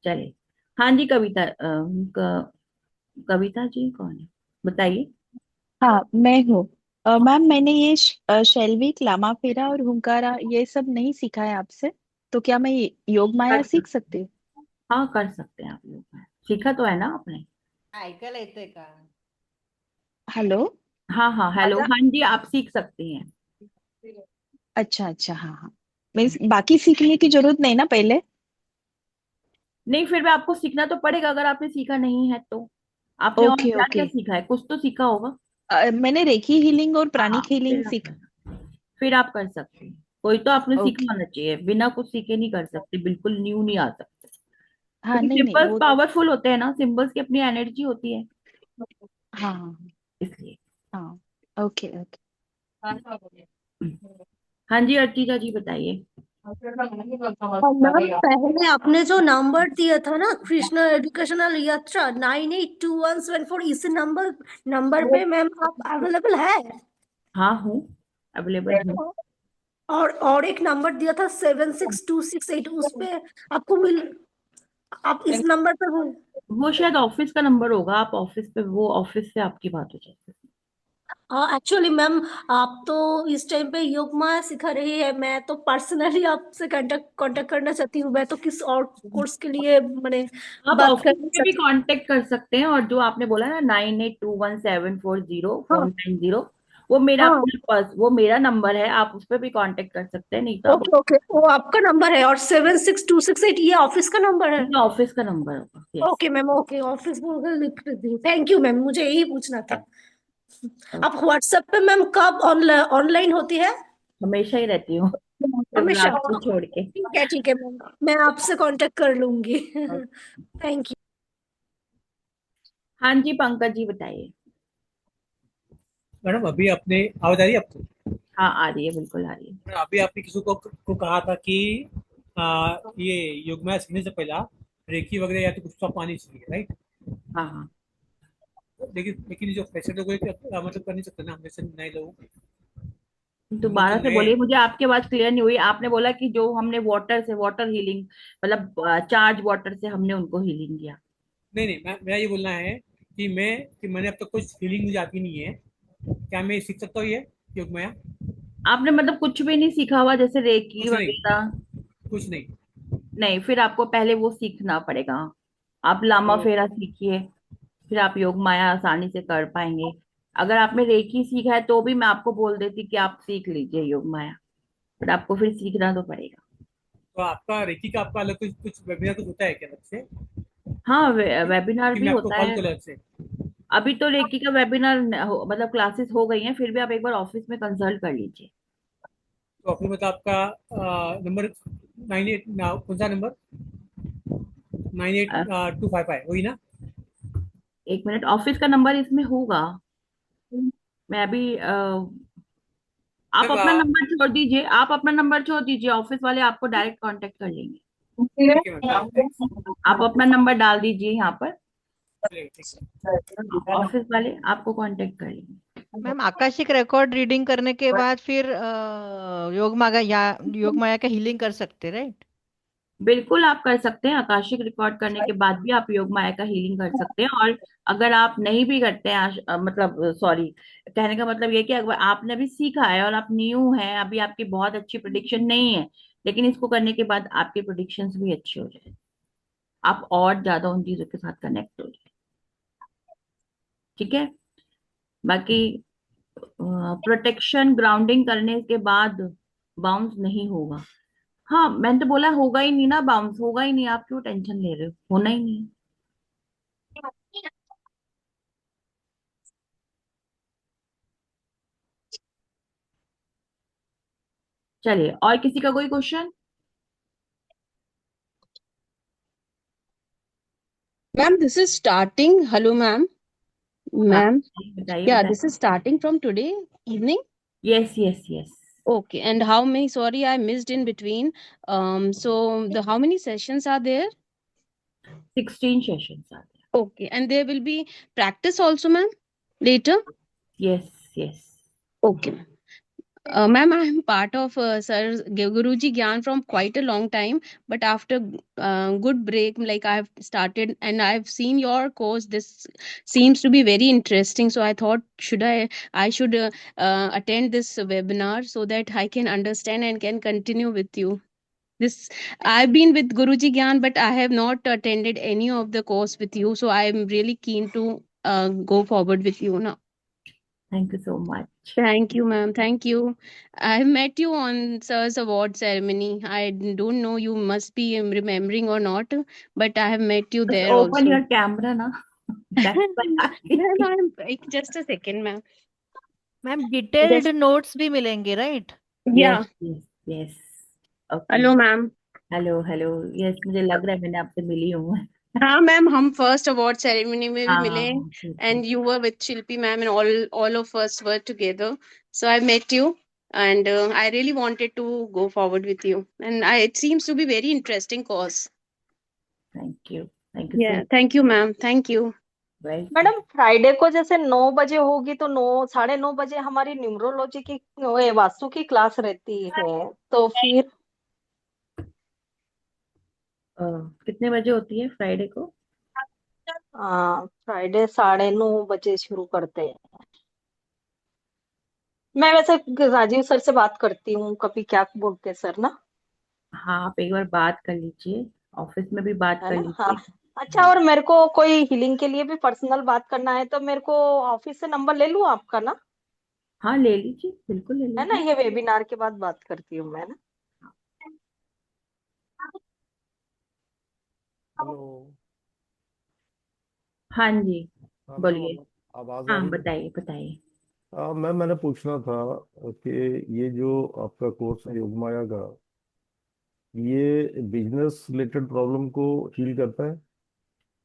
चलिए। हाँ जी, कविता कविता जी कौन है, बताइए। हाँ, मैं हूँ। मैम, मैंने ये शैल्विक लामाफेरा और हुंकारा ये सब नहीं सीखा है आपसे, तो क्या मैं योग माया कर सीख सकते, सकती हूँ? हाँ, कर सकते हैं आप लोग, सीखा तो है ना आपने। ऐकल येते का? हेलो। हाँ हाँ, हेलो, माझा हाँ जी, आप सीख सकती हैं। अच्छा अच्छा, हाँ हाँ। मीन्स बाकी सीखने की जरूरत नहीं ना पहले? नहीं, फिर भी आपको सीखना तो पड़ेगा, अगर आपने सीखा नहीं है तो। आपने और ओके क्या क्या ओके। सीखा है, कुछ तो सीखा होगा। मैंने रेकी हीलिंग और हाँ, प्राणिक हीलिंग फिर आप सीख। कर फिर आप कर सकते हैं। कोई तो आपने ओके। सीखा होना चाहिए, बिना कुछ सीखे नहीं कर सकते, बिल्कुल न्यू नहीं आ सकते, हाँ, क्योंकि नहीं नहीं सिंबल्स वो। पावरफुल होते हैं ना, सिंबल्स की अपनी एनर्जी होती है, हाँ हाँ इसलिए। हाँ। Okay okay. हाँ जी, अर्चिता जी बताइए। और मैम, पहले आपने जो नंबर दिया था ना, कृष्णा एजुकेशनल यात्रा 982174, इस नंबर पे मैम आप अवेलेबल है? हाँ, हूँ, अवेलेबल हूँ। और एक नंबर दिया था 76268, उस पे आपको मिल, आप इस नंबर पे वो शायद ऑफिस का नंबर होगा, आप ऑफिस पे, वो ऑफिस से आपकी बात हो जाएगी। एक्चुअली मैम, आप तो इस टाइम पे योगमा सिखा रही है, मैं तो पर्सनली आपसे कांटेक्ट कांटेक्ट करना चाहती हूँ। मैं तो किस और कोर्स के लिए मैंने आप बात ऑफिस करना में भी चाहती कांटेक्ट कर सकते हैं, और जो आपने बोला ना 9821740490, हूँ। वो मेरा हाँ अपना वो मेरा नंबर है, आप उस पर भी कांटेक्ट कर सकते हैं, नहीं तो आप ओके ओके, वो आपका नंबर है, और 76268 ये ऑफिस का नंबर है। अपने ऑफिस का नंबर होगा। Yes. Okay ma'am, okay, office बोल लिख लेती हूँ। थैंक यू मैम, मुझे यही पूछना था। आप व्हाट्सएप पे मैम कब ऑनलाइन होती है? हमेशा ही रहती हूँ, सिर्फ हमेशा? रात को छोड़ के। ठीक है मैम, मैं आपसे कांटेक्ट कर लूंगी। Thank you. हाँ जी, पंकज जी बताइए। मैडम अभी आपने आवाज आ रही है आपको? हाँ आ रही है, बिल्कुल आ रही है। मैडम, अभी आपने किसी को कहा था कि ये योगमाया सीखने से पहला रेकी वगैरह या तो कुछ तो पानी चाहिए, राइट? हाँ हाँ। लेकिन लेकिन जो फ्रेशर लोग हैं, मतलब कर नहीं सकते ना, हम जैसे नए लोग, हम लोग दोबारा तो से नए। बोलिए, मुझे आपकी आवाज क्लियर नहीं हुई। आपने बोला कि जो हमने वाटर हीलिंग, मतलब चार्ज वाटर से हमने उनको हीलिंग किया। नहीं नहीं, मेरा ये बोलना है कि मैंने अब तक कुछ फीलिंग मुझे आती नहीं है, क्या मैं सीख सकता हूँ ये योगमाया? आपने मतलब कुछ भी नहीं सीखा हुआ, जैसे रेकी कुछ नहीं, वगैरह? कुछ नहीं। नहीं, फिर आपको पहले वो सीखना पड़ेगा। आप लामा तो फेरा सीखिए, फिर आप योग माया आसानी से कर पाएंगे। अगर आपने रेकी सीखा है तो भी मैं आपको बोल देती कि आप सीख लीजिए योग माया, बट आपको फिर सीखना तो पड़ेगा। तो आपका रेकी का आपका अलग कुछ कुछ वेबिनार कुछ होता है क्या अलग से, हाँ, वेबिनार कि भी मैं आपको होता कॉल है। करूँ अलग से? अभी तो रेकी का वेबिनार मतलब क्लासेस हो गई हैं, फिर भी आप एक बार ऑफिस में कंसल्ट कर लीजिए। तो फिर मतलब आपका नंबर 98, कौन सा नंबर? 9825 वही ना? एक मिनट, ऑफिस का नंबर इसमें होगा। मैं अभी आप मैम अपना नंबर छोड़ दीजिए, आप अपना नंबर छोड़ दीजिए, ऑफिस वाले आपको डायरेक्ट कांटेक्ट कर लेंगे। ठीक है मैम, थैंक्स। आप अपना नंबर डाल दीजिए यहाँ पर, चलिए, ठीक है। ऑफिस वाले आपको कांटेक्ट कर लेंगे। मैम, आकाशिक रिकॉर्ड रीडिंग करने के बाद फिर योग माया का हीलिंग कर सकते, राइट? बिल्कुल आप कर सकते हैं, आकाशिक रिकॉर्ड करने के बाद भी आप योग माया का हीलिंग कर सकते हैं। और अगर आप नहीं भी करते हैं, मतलब सॉरी, कहने का मतलब ये कि अगर आपने अभी सीखा है और आप न्यू हैं, अभी आपकी बहुत अच्छी प्रिडिक्शन नहीं है, लेकिन इसको करने के बाद आपकी प्रिडिक्शंस भी अच्छी हो जाए, आप और ज्यादा उन चीजों के साथ कनेक्ट हो जाए। ठीक है। बाकी प्रोटेक्शन ग्राउंडिंग करने के बाद बाउंस नहीं होगा। हाँ, मैंने तो बोला होगा ही नहीं ना, बाउंस होगा ही नहीं, आप क्यों टेंशन ले रहे हो, होना ही नहीं है। चलिए, और किसी का कोई question? Ma'am, this is starting. Hello, ma'am. हाँ, Ma'am, बताइए yeah, बताइए। this is starting from today evening. Yes yes yes. Okay, and how many? Sorry, I missed in between. So the how many sessions are there? 16 sessions आते Okay, and there will be practice also, ma'am, later. हैं। Yes yes. Okay. Ma'am, I am part of Sir Guruji Gyan from quite a long time, but after good break, like I have started and I've seen your course. This seems to be very interesting. So I thought, I should attend this webinar so that I can understand and can continue with you. This I've been with Guruji Gyan, but I have not attended any of the course with you. So I am really keen to go forward with you now. Thank you so much. Thank you, ma'am. Thank you. I met you on Sir's award ceremony. I don't know you must be remembering or not, but I have met you बस there open also. Your camera ना, that's Ma'am, why. just a second, ma'am. Ma'am, detailed Just notes भी मिलेंगे, right? Yes yeah. Yes yes. Okay. Hello, ma'am. Hello hello. Yes, मुझे लग रहा है मैंने आपसे मिली हूँ। हाँ मैम, हम फर्स्ट अवार्ड सेरेमनी में भी मिले, हाँ ठीक है। and you were with Shilpi ma'am, and all of us were together. So I met you, and I really wanted to go forward with you, and it seems to be very interesting course. Thank you so Yeah, thank you, ma'am. Thanक you. Welcome. Madam, Friday को जैसे 9 बजे होगी तो 9, 9:30 बजे हमारी numerology की वास्तु की class रहती है, तो फिर कितने बजे होती है फ्राइडे को? फ्राइडे 9:30 शुरू करते हैं। मैं वैसे राजीव सर से बात करती हूँ कभी, क्या बोलते हैं सर ना, हाँ, आप एक बार बात कर लीजिए, ऑफिस में भी बात है कर ना? हाँ। लीजिए। अच्छा, हाँ। और मेरे को कोई हीलिंग के लिए भी पर्सनल बात करना है तो मेरे को ऑफिस से नंबर ले लूँ आपका ना? हाँ, ले लीजिए, बिल्कुल ले है ना, लीजिए। ये वेबिनार के बाद बात करती हूँ मैं ना। हेलो। हाँ जी, हाँ मैम, बोलिए। आवाज आ हाँ, रही है? बताइए बताइए। मैम, मैंने पूछना था कि ये जो आपका कोर्स है योग माया का, ये बिजनेस रिलेटेड प्रॉब्लम को हील करता है?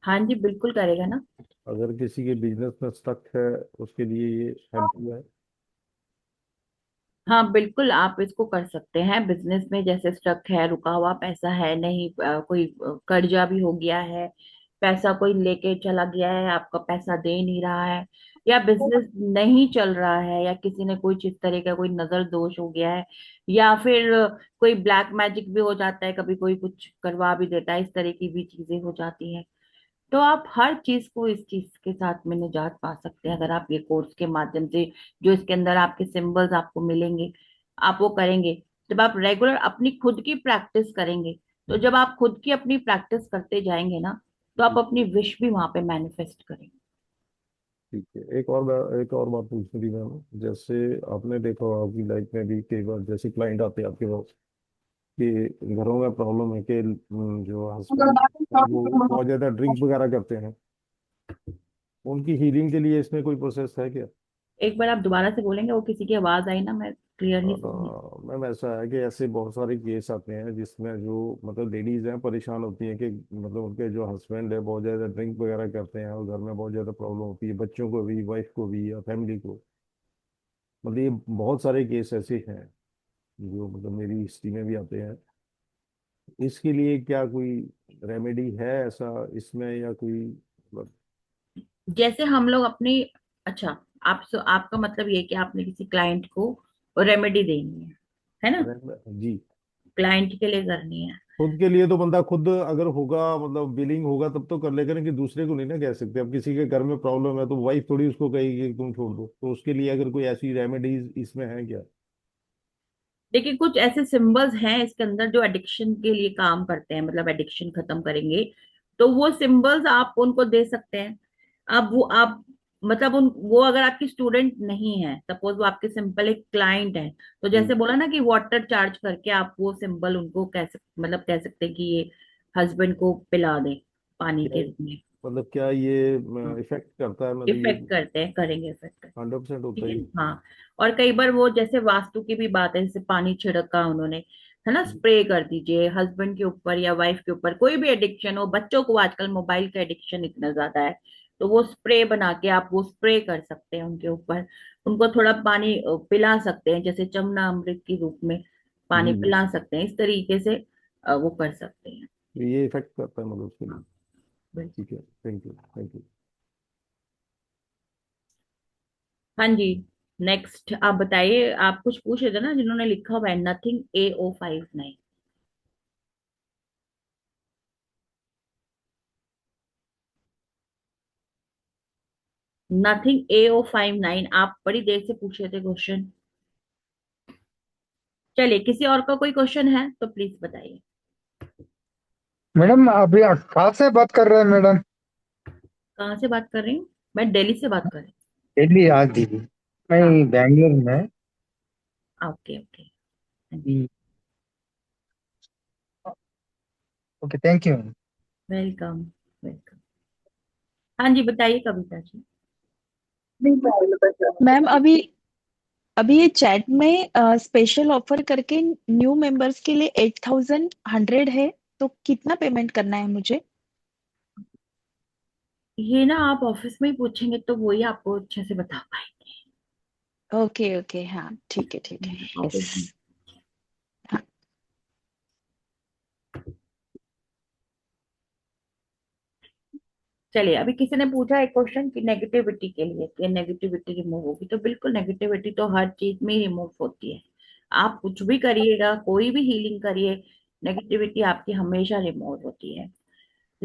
हाँ जी, बिल्कुल करेगा ना। अगर किसी के बिजनेस में स्टक है, उसके लिए ये हेल्पफुल है? हाँ, बिल्कुल आप इसको कर सकते हैं। बिजनेस में जैसे स्टक है, रुका हुआ पैसा है, नहीं कोई कर्जा भी हो गया है, पैसा कोई लेके चला गया है, आपका पैसा दे नहीं रहा है, या बिजनेस नहीं चल रहा है, या किसी ने कोई इस तरह का कोई नजर दोष हो गया है, या फिर कोई ब्लैक मैजिक भी हो जाता है, कभी कोई कुछ करवा भी देता है, इस तरह की भी चीजें हो जाती हैं। तो आप हर चीज को इस चीज के साथ में निजात पा सकते हैं अगर आप ये कोर्स के माध्यम से, जो इसके अंदर आपके सिंबल्स आपको मिलेंगे, आप वो करेंगे। जब आप रेगुलर अपनी खुद की प्रैक्टिस करेंगे, तो जब आप खुद की अपनी प्रैक्टिस करते जाएंगे ना, तो आप अपनी विश भी वहां पे मैनिफेस्ट करेंगे। ठीक है। एक और बात पूछनी थी मैम। जैसे आपने देखा होगा आपकी लाइफ में भी कई बार जैसे क्लाइंट आते हैं आपके पास कि घरों में प्रॉब्लम है कि जो हस्बैंड वो बहुत ज्यादा ड्रिंक वगैरह करते हैं, उनकी हीलिंग के लिए इसमें कोई प्रोसेस है क्या? एक बार आप दोबारा से बोलेंगे, वो किसी की आवाज आई ना, मैं क्लियर नहीं सुनी। मैम, ऐसा है कि ऐसे बहुत सारे केस आते हैं जिसमें जो मतलब लेडीज हैं परेशान होती हैं कि मतलब उनके जो हस्बैंड है बहुत ज्यादा ड्रिंक वगैरह करते हैं और घर में बहुत ज्यादा प्रॉब्लम होती है, बच्चों को भी, वाइफ को भी या फैमिली को। मतलब ये बहुत सारे केस ऐसे हैं जो मतलब मेरी हिस्ट्री में भी आते हैं। इसके लिए क्या कोई रेमेडी है ऐसा इसमें, या कोई मतलब? जैसे हम लोग अपनी, अच्छा, आपका मतलब ये है कि आपने किसी क्लाइंट को रेमेडी देनी है ना? जी। क्लाइंट के लिए करनी है। खुद के लिए तो बंदा खुद अगर होगा, मतलब विलिंग होगा तब तो कर लेगा ना, कि दूसरे को नहीं ना कह सकते। अब किसी के घर में प्रॉब्लम है तो वाइफ थोड़ी उसको कहेगी कि तुम छोड़ दो, तो उसके लिए अगर कोई ऐसी रेमेडीज इसमें है क्या? देखिए, कुछ ऐसे सिंबल्स हैं इसके अंदर जो एडिक्शन के लिए काम करते हैं, मतलब एडिक्शन खत्म करेंगे। तो वो सिंबल्स आप उनको दे सकते हैं। अब वो आप, मतलब उन वो अगर आपकी स्टूडेंट नहीं है, सपोज वो आपके सिंपल एक क्लाइंट है, तो जी। जैसे बोला ना कि वाटर चार्ज करके आप वो सिंबल उनको मतलब कह सकते हैं कि ये हस्बैंड को पिला दें पानी क्या के रूप में। मतलब क्या ये इफेक्ट करता है, मतलब ये इफेक्ट करते हैं, करेंगे, इफेक्ट करते हैं। 100% होता ठीक है है। ये? हाँ। और कई बार वो जैसे वास्तु की भी बात है, जैसे पानी छिड़का उन्होंने, है ना, स्प्रे कर दीजिए हस्बैंड के ऊपर या वाइफ के ऊपर, कोई भी एडिक्शन हो, बच्चों को आजकल मोबाइल का एडिक्शन इतना ज्यादा है, तो वो स्प्रे बना के आप वो स्प्रे कर सकते हैं उनके ऊपर। उनको थोड़ा पानी पिला सकते हैं, जैसे चमना अमृत के रूप में पानी जी जी। पिला सकते हैं, इस तरीके से वो कर सकते हैं। तो ये इफेक्ट करता है मतलब उसके लिए? हाँ, बिल्कुल। ठीक है, थैंक यू, थैंक यू। हाँ जी। नेक्स्ट आप बताइए, आप कुछ पूछ रहे थे ना, जिन्होंने लिखा हुआ है नथिंग AO59। नथिंग AO59, आप बड़ी देर से पूछ रहे थे क्वेश्चन। चलिए, किसी और का कोई क्वेश्चन है तो प्लीज बताइए। मैडम अभी आप कहाँ से बात कर रहे हैं मैडम? कहाँ से बात कर रही हूँ? मैं दिल्ली से बात कर रही दिल्ली, हाँ दीदी। मैं हूँ। हाँ। बैंगलोर में। Okay okay. जी। Okay, thank you. Welcome. Welcome. हाँ जी, बताइए कविता जी। मैम, अभी अभी ये चैट में स्पेशल ऑफर करके न्यू मेंबर्स के लिए 8,100 है, तो कितना पेमेंट करना है मुझे? ये ना आप ऑफिस में ही पूछेंगे तो वही आपको अच्छे से बता ओके ओके, हाँ ठीक है ठीक है। पाएंगे यस। ऑफिस में। चलिए, अभी किसी ने पूछा एक क्वेश्चन कि नेगेटिविटी के लिए, कि नेगेटिविटी रिमूव होगी, तो बिल्कुल नेगेटिविटी तो हर चीज में रिमूव होती है। आप कुछ भी करिएगा, कोई भी हीलिंग करिए, नेगेटिविटी आपकी हमेशा रिमूव होती है।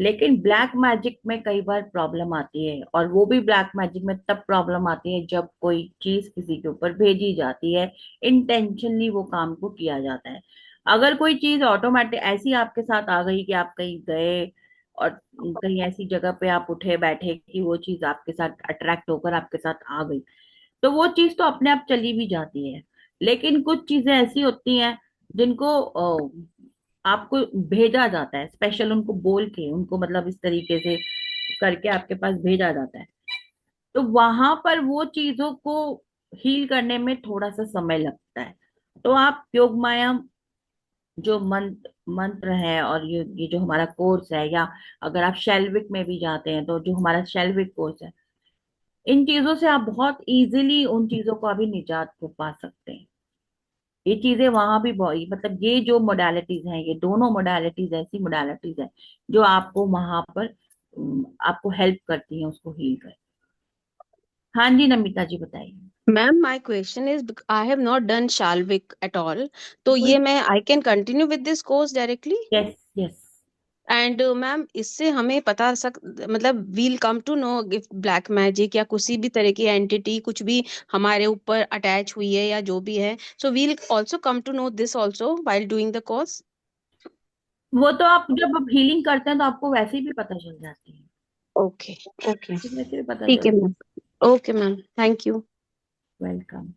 लेकिन ब्लैक मैजिक में कई बार प्रॉब्लम आती है, और वो भी ब्लैक मैजिक में तब प्रॉब्लम आती है जब कोई चीज किसी के ऊपर भेजी जाती है, इंटेंशनली वो काम को किया जाता है। अगर कोई चीज ऑटोमेटिक ऐसी आपके साथ आ गई कि आप कहीं गए और कहीं ऐसी जगह पे आप उठे बैठे कि वो चीज आपके साथ अट्रैक्ट होकर आपके साथ आ गई, तो वो चीज तो अपने आप चली भी जाती है। लेकिन कुछ चीजें ऐसी होती हैं जिनको आपको भेजा जाता है, स्पेशल उनको बोल के, उनको मतलब इस तरीके से करके आपके पास भेजा जाता है, तो वहां पर वो चीजों को हील करने में थोड़ा सा समय लगता है। तो आप योग माया जो मंत्र मंत्र है, और ये जो हमारा कोर्स है, या अगर आप शैल्विक में भी जाते हैं तो जो हमारा शैल्विक कोर्स है, इन चीजों से आप बहुत इजीली उन चीजों को अभी निजात को पा सकते हैं। ये चीजें वहां भी बहुत, मतलब ये जो मोडालिटीज हैं, ये दोनों मोडालिटीज ऐसी मोडालिटीज है जो आपको वहां पर आपको हेल्प करती हैं उसको हील कर। हाँ जी नमिता जी बताइए। Ma'am my question is I have not done शाल्विक एट ऑल, तो कोई, ये मैं I can continue with this course directly? Yes yes. And ma'am इससे हमें पता मतलब we'll come to know if black magic या किसी भी तरह की एंटिटी कुछ भी हमारे ऊपर अटैच हुई है या जो भी है, so we'll also come to know this also while doing the course? वो तो आप जब आप हीलिंग करते हैं तो आपको वैसे ही भी पता चल जाती है, ओके ओके, वैसे भी पता ठीक चल है जाती ma'am. Okay ma'am, thank you. है। वेलकम।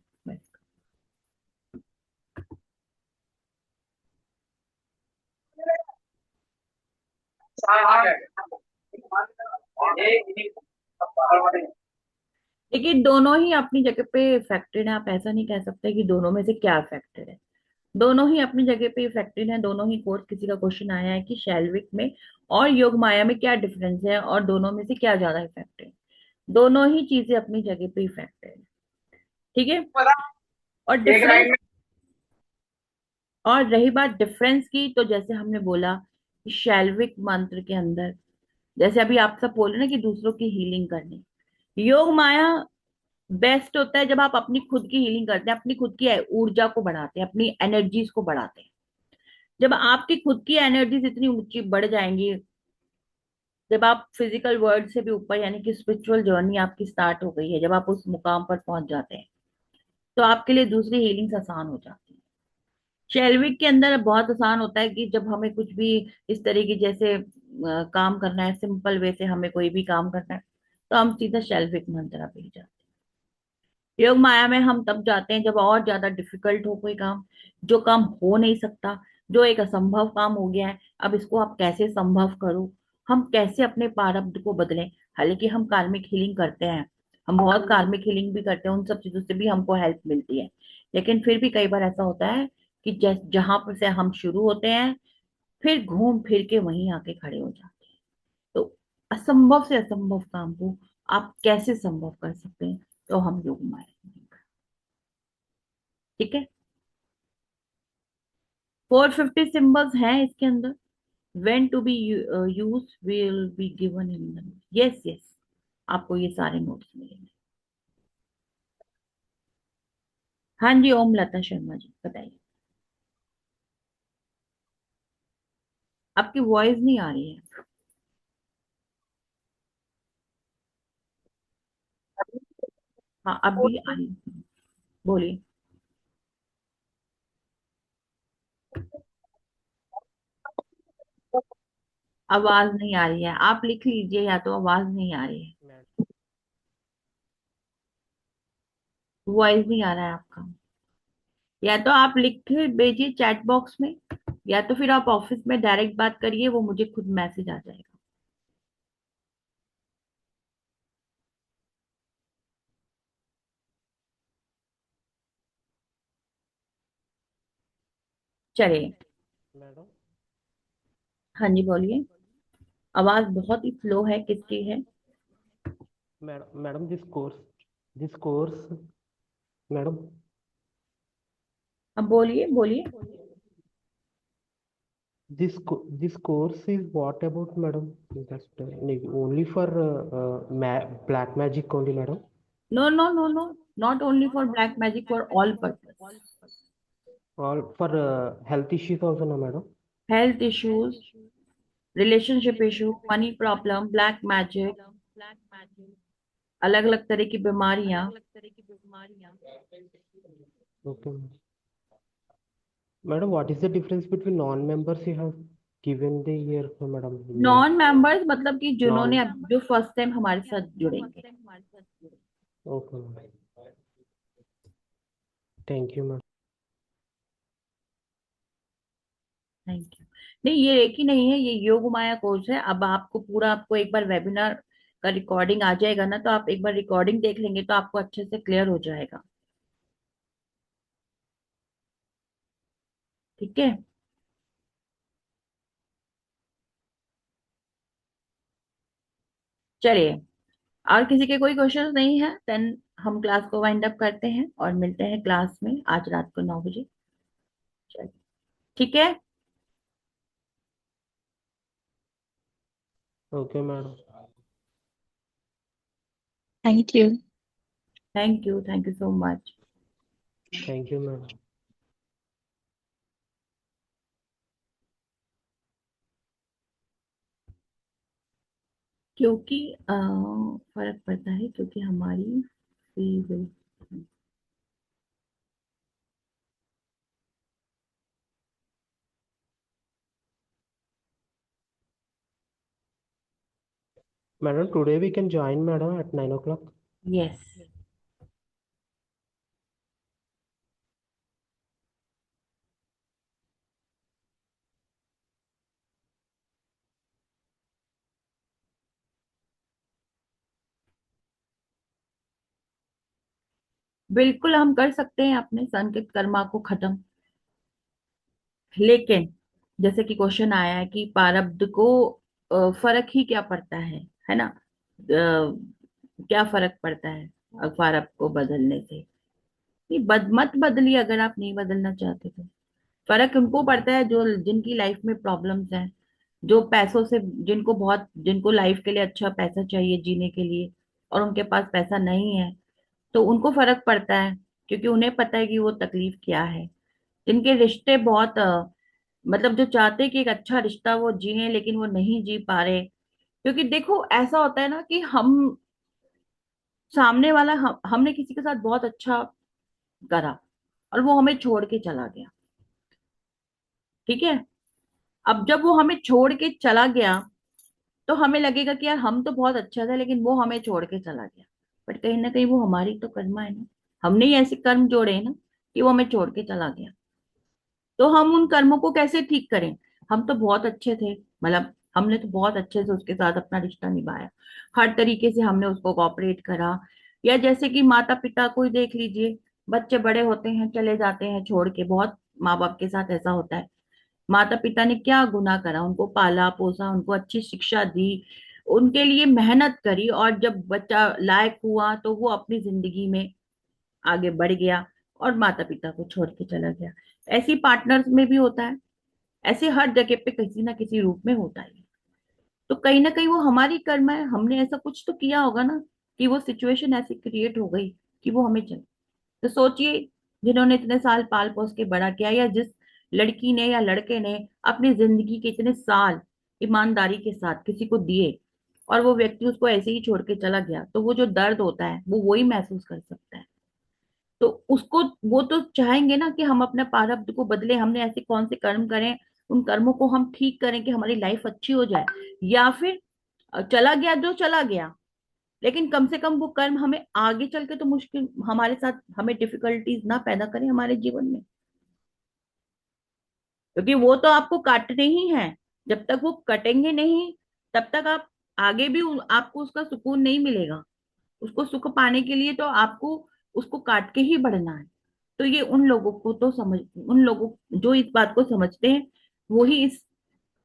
देखिए दोनों ही अपनी जगह पे इफेक्टेड है, आप ऐसा नहीं कह सकते कि दोनों में से क्या इफेक्टेड है। दोनों ही अपनी जगह पे इफेक्टेड है, दोनों ही कोर्स। किसी का क्वेश्चन आया है कि शैल्विक में और योग माया में क्या डिफरेंस है और दोनों में से क्या ज्यादा इफेक्टेड। दोनों ही चीजें अपनी जगह पे इफेक्टेड है, ठीक है। और डिफरेंस, और रही बात डिफरेंस की, तो जैसे हमने बोला कि शैल्विक मंत्र के अंदर, जैसे अभी आप सब बोल रहे हैं ना कि दूसरों की हीलिंग करनी, योग माया बेस्ट होता है जब आप अपनी खुद की हीलिंग करते हैं, अपनी खुद की ऊर्जा को बढ़ाते हैं, अपनी एनर्जीज को बढ़ाते हैं। जब आपकी खुद की एनर्जीज इतनी ऊंची बढ़ जाएंगी, जब आप फिजिकल वर्ल्ड से भी ऊपर, यानी कि स्पिरिचुअल जर्नी आपकी स्टार्ट हो गई है, जब आप उस मुकाम पर पहुंच जाते हैं, तो आपके लिए दूसरी हीलिंग्स आसान हो जाती है। शैल्विक के अंदर बहुत आसान होता है कि जब हमें कुछ भी इस तरह की जैसे काम करना है, सिंपल वे से हमें कोई भी काम करना है, तो हम सीधा शैल्विक मंत्र पे ही जाते हैं। योग माया में हम तब जाते हैं जब और ज्यादा डिफिकल्ट हो कोई काम, जो काम हो नहीं सकता, जो एक असंभव काम हो गया है, अब इसको आप कैसे संभव करो, हम कैसे अपने प्रारब्ध को बदलें। हालांकि हम कार्मिक हीलिंग करते हैं, हम बहुत कार्मिक हीलिंग भी करते हैं, उन सब चीजों से भी हमको हेल्प मिलती है, लेकिन फिर भी कई बार ऐसा होता है कि जहां पर से हम शुरू होते हैं, फिर घूम फिर के वहीं आके खड़े हो जाते हैं। तो असंभव से असंभव काम को आप कैसे संभव कर सकते हैं, तो हम योग माया, ठीक है। 450 सिंबल्स हैं इसके अंदर। When to be use will be given in the, yes yes, आपको ये सारे नोट्स मिलेंगे। हाँ जी ओम लता शर्मा जी बताइए। आपकी वॉइस नहीं आ रही है। हाँ अब भी आ रही है, बोलिए। आवाज नहीं आ रही है, आप लिख लीजिए, या तो आवाज नहीं आ रही है, वॉइस नहीं आ रहा है आपका। या तो आप लिख के भेजिए चैट बॉक्स में, या तो फिर आप ऑफिस में डायरेक्ट बात करिए, वो मुझे खुद मैसेज आ जाएगा। चलिए। मैडम हाँ जी बोलिए। आवाज बहुत ही स्लो है, किसकी है? Madam madam this course madam अब बोलिए बोलिए। this course is what about madam? Just only for black magic only madam? No no no no, not only for black magic, for all purpose. Or for health issues also no madam? Health issues, relationship issue, money problem, black magic, अलग अलग तरह की बीमारियां। Okay. Madam, what is the difference between non-members you have given the here, madam? Names. Non members मतलब कि जिन्होंने Non. अब जो फर्स्ट टाइम हमारे साथ जुड़ेंगे। Okay, madam. Thank you, madam. Thank you. नहीं, ये एक ही नहीं है, ये योग माया कोर्स है। अब आपको पूरा, आपको एक बार वेबिनार का रिकॉर्डिंग आ जाएगा ना, तो आप एक बार रिकॉर्डिंग देख लेंगे तो आपको अच्छे से क्लियर हो जाएगा। ठीक है। चलिए, और किसी के कोई क्वेश्चन नहीं है, देन हम क्लास को वाइंड अप करते हैं और मिलते हैं क्लास में आज रात को 9 बजे। चलिए, ठीक है। Okay, madam. Thank you. Thank you so much. Thank you, madam. क्योंकि फर्क पड़ता है, क्योंकि हमारी free will. Madam, today we can join, madam, at 9 o'clock. Yes. बिल्कुल हम कर सकते हैं अपने संचित कर्मा को खत्म, लेकिन जैसे कि क्वेश्चन आया है कि प्रारब्ध को फर्क ही क्या पड़ता है ना? क्या फर्क पड़ता है प्रारब्ध को बदलने से? नहीं, मत बदलिए अगर आप नहीं बदलना चाहते तो। फर्क उनको पड़ता है जो जिनकी लाइफ में प्रॉब्लम्स हैं, जो पैसों से, जिनको लाइफ के लिए अच्छा पैसा चाहिए जीने के लिए, और उनके पास पैसा नहीं है, तो उनको फर्क पड़ता है, क्योंकि उन्हें पता है कि वो तकलीफ क्या है। जिनके रिश्ते बहुत मतलब जो चाहते हैं कि एक अच्छा रिश्ता वो जिए, लेकिन वो नहीं जी पा रहे। क्योंकि देखो, ऐसा होता है ना कि हम सामने वाला, हमने किसी के साथ बहुत अच्छा करा और वो हमें छोड़ के चला गया। ठीक है। अब जब वो हमें छोड़ के चला गया, तो हमें लगेगा कि यार हम तो बहुत अच्छा था, लेकिन वो हमें छोड़ के चला गया। बट कहीं ना कहीं वो हमारी तो कर्मा है ना, हमने ही ऐसे कर्म जोड़े हैं ना कि वो हमें छोड़ के चला गया। तो हम उन कर्मों को कैसे ठीक करें? हम तो बहुत अच्छे थे, मतलब हमने तो बहुत अच्छे से उसके साथ अपना रिश्ता निभाया, हर तरीके से हमने उसको कोऑपरेट करा। या जैसे कि माता पिता को ही देख लीजिए, बच्चे बड़े होते हैं, चले जाते हैं छोड़ के, बहुत माँ बाप के साथ ऐसा होता है। माता पिता ने क्या गुनाह करा, उनको पाला पोसा, उनको अच्छी शिक्षा दी, उनके लिए मेहनत करी, और जब बच्चा लायक हुआ तो वो अपनी जिंदगी में आगे बढ़ गया और माता पिता को छोड़ के चला गया। ऐसी पार्टनर्स में भी होता है, ऐसे हर जगह पे किसी ना किसी रूप में होता है। तो कहीं ना कहीं वो हमारी कर्म है, हमने ऐसा कुछ तो किया होगा ना कि वो सिचुएशन ऐसी क्रिएट हो गई कि वो हमें चल। तो सोचिए, जिन्होंने इतने साल पाल पोस के बड़ा किया, या जिस लड़की ने या लड़के ने अपनी जिंदगी के इतने साल ईमानदारी के साथ किसी को दिए, और वो व्यक्ति उसको ऐसे ही छोड़ के चला गया, तो वो जो दर्द होता है वो वही महसूस कर सकता है। तो उसको, वो तो चाहेंगे ना कि हम अपने प्रारब्ध को बदले, हमने ऐसे कौन से कर्म करें, उन कर्मों को हम ठीक करें कि हमारी लाइफ अच्छी हो जाए। या फिर चला गया जो चला गया, लेकिन कम से कम वो कर्म हमें आगे चल के तो मुश्किल, हमारे साथ हमें डिफिकल्टीज ना पैदा करें हमारे जीवन में। क्योंकि वो तो आपको काटने ही है, जब तक वो कटेंगे नहीं तब तक आप आगे भी आपको उसका सुकून नहीं मिलेगा। उसको सुख पाने के लिए तो आपको उसको काट के ही बढ़ना है। तो ये उन लोगों को तो समझ, उन लोगों जो इस बात को समझते हैं, वो ही इस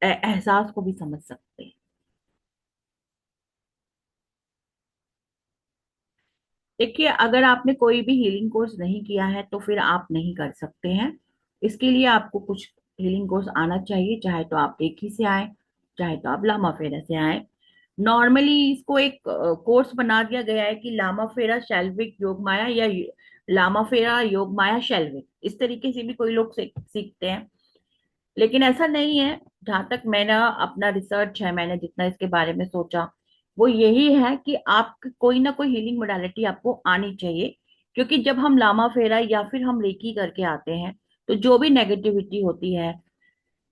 एहसास को भी समझ सकते हैं। देखिए, अगर आपने कोई भी हीलिंग कोर्स नहीं किया है तो फिर आप नहीं कर सकते हैं। इसके लिए आपको कुछ हीलिंग कोर्स आना चाहिए, चाहे तो आप रेकी से आए, चाहे तो आप लामा फेरा से आए। नॉर्मली इसको एक कोर्स बना दिया गया है कि लामा फेरा शैल्विक योग माया, या लामा फेरा योग माया शैल्विक, इस तरीके से भी कोई लोग सीखते हैं। लेकिन ऐसा नहीं है। जहां तक मैंने अपना रिसर्च है, मैंने जितना इसके बारे में सोचा, वो यही है कि आप कोई ना कोई हीलिंग मोडालिटी आपको आनी चाहिए। क्योंकि जब हम लामा फेरा या फिर हम रेकी करके आते हैं, तो जो भी नेगेटिविटी होती है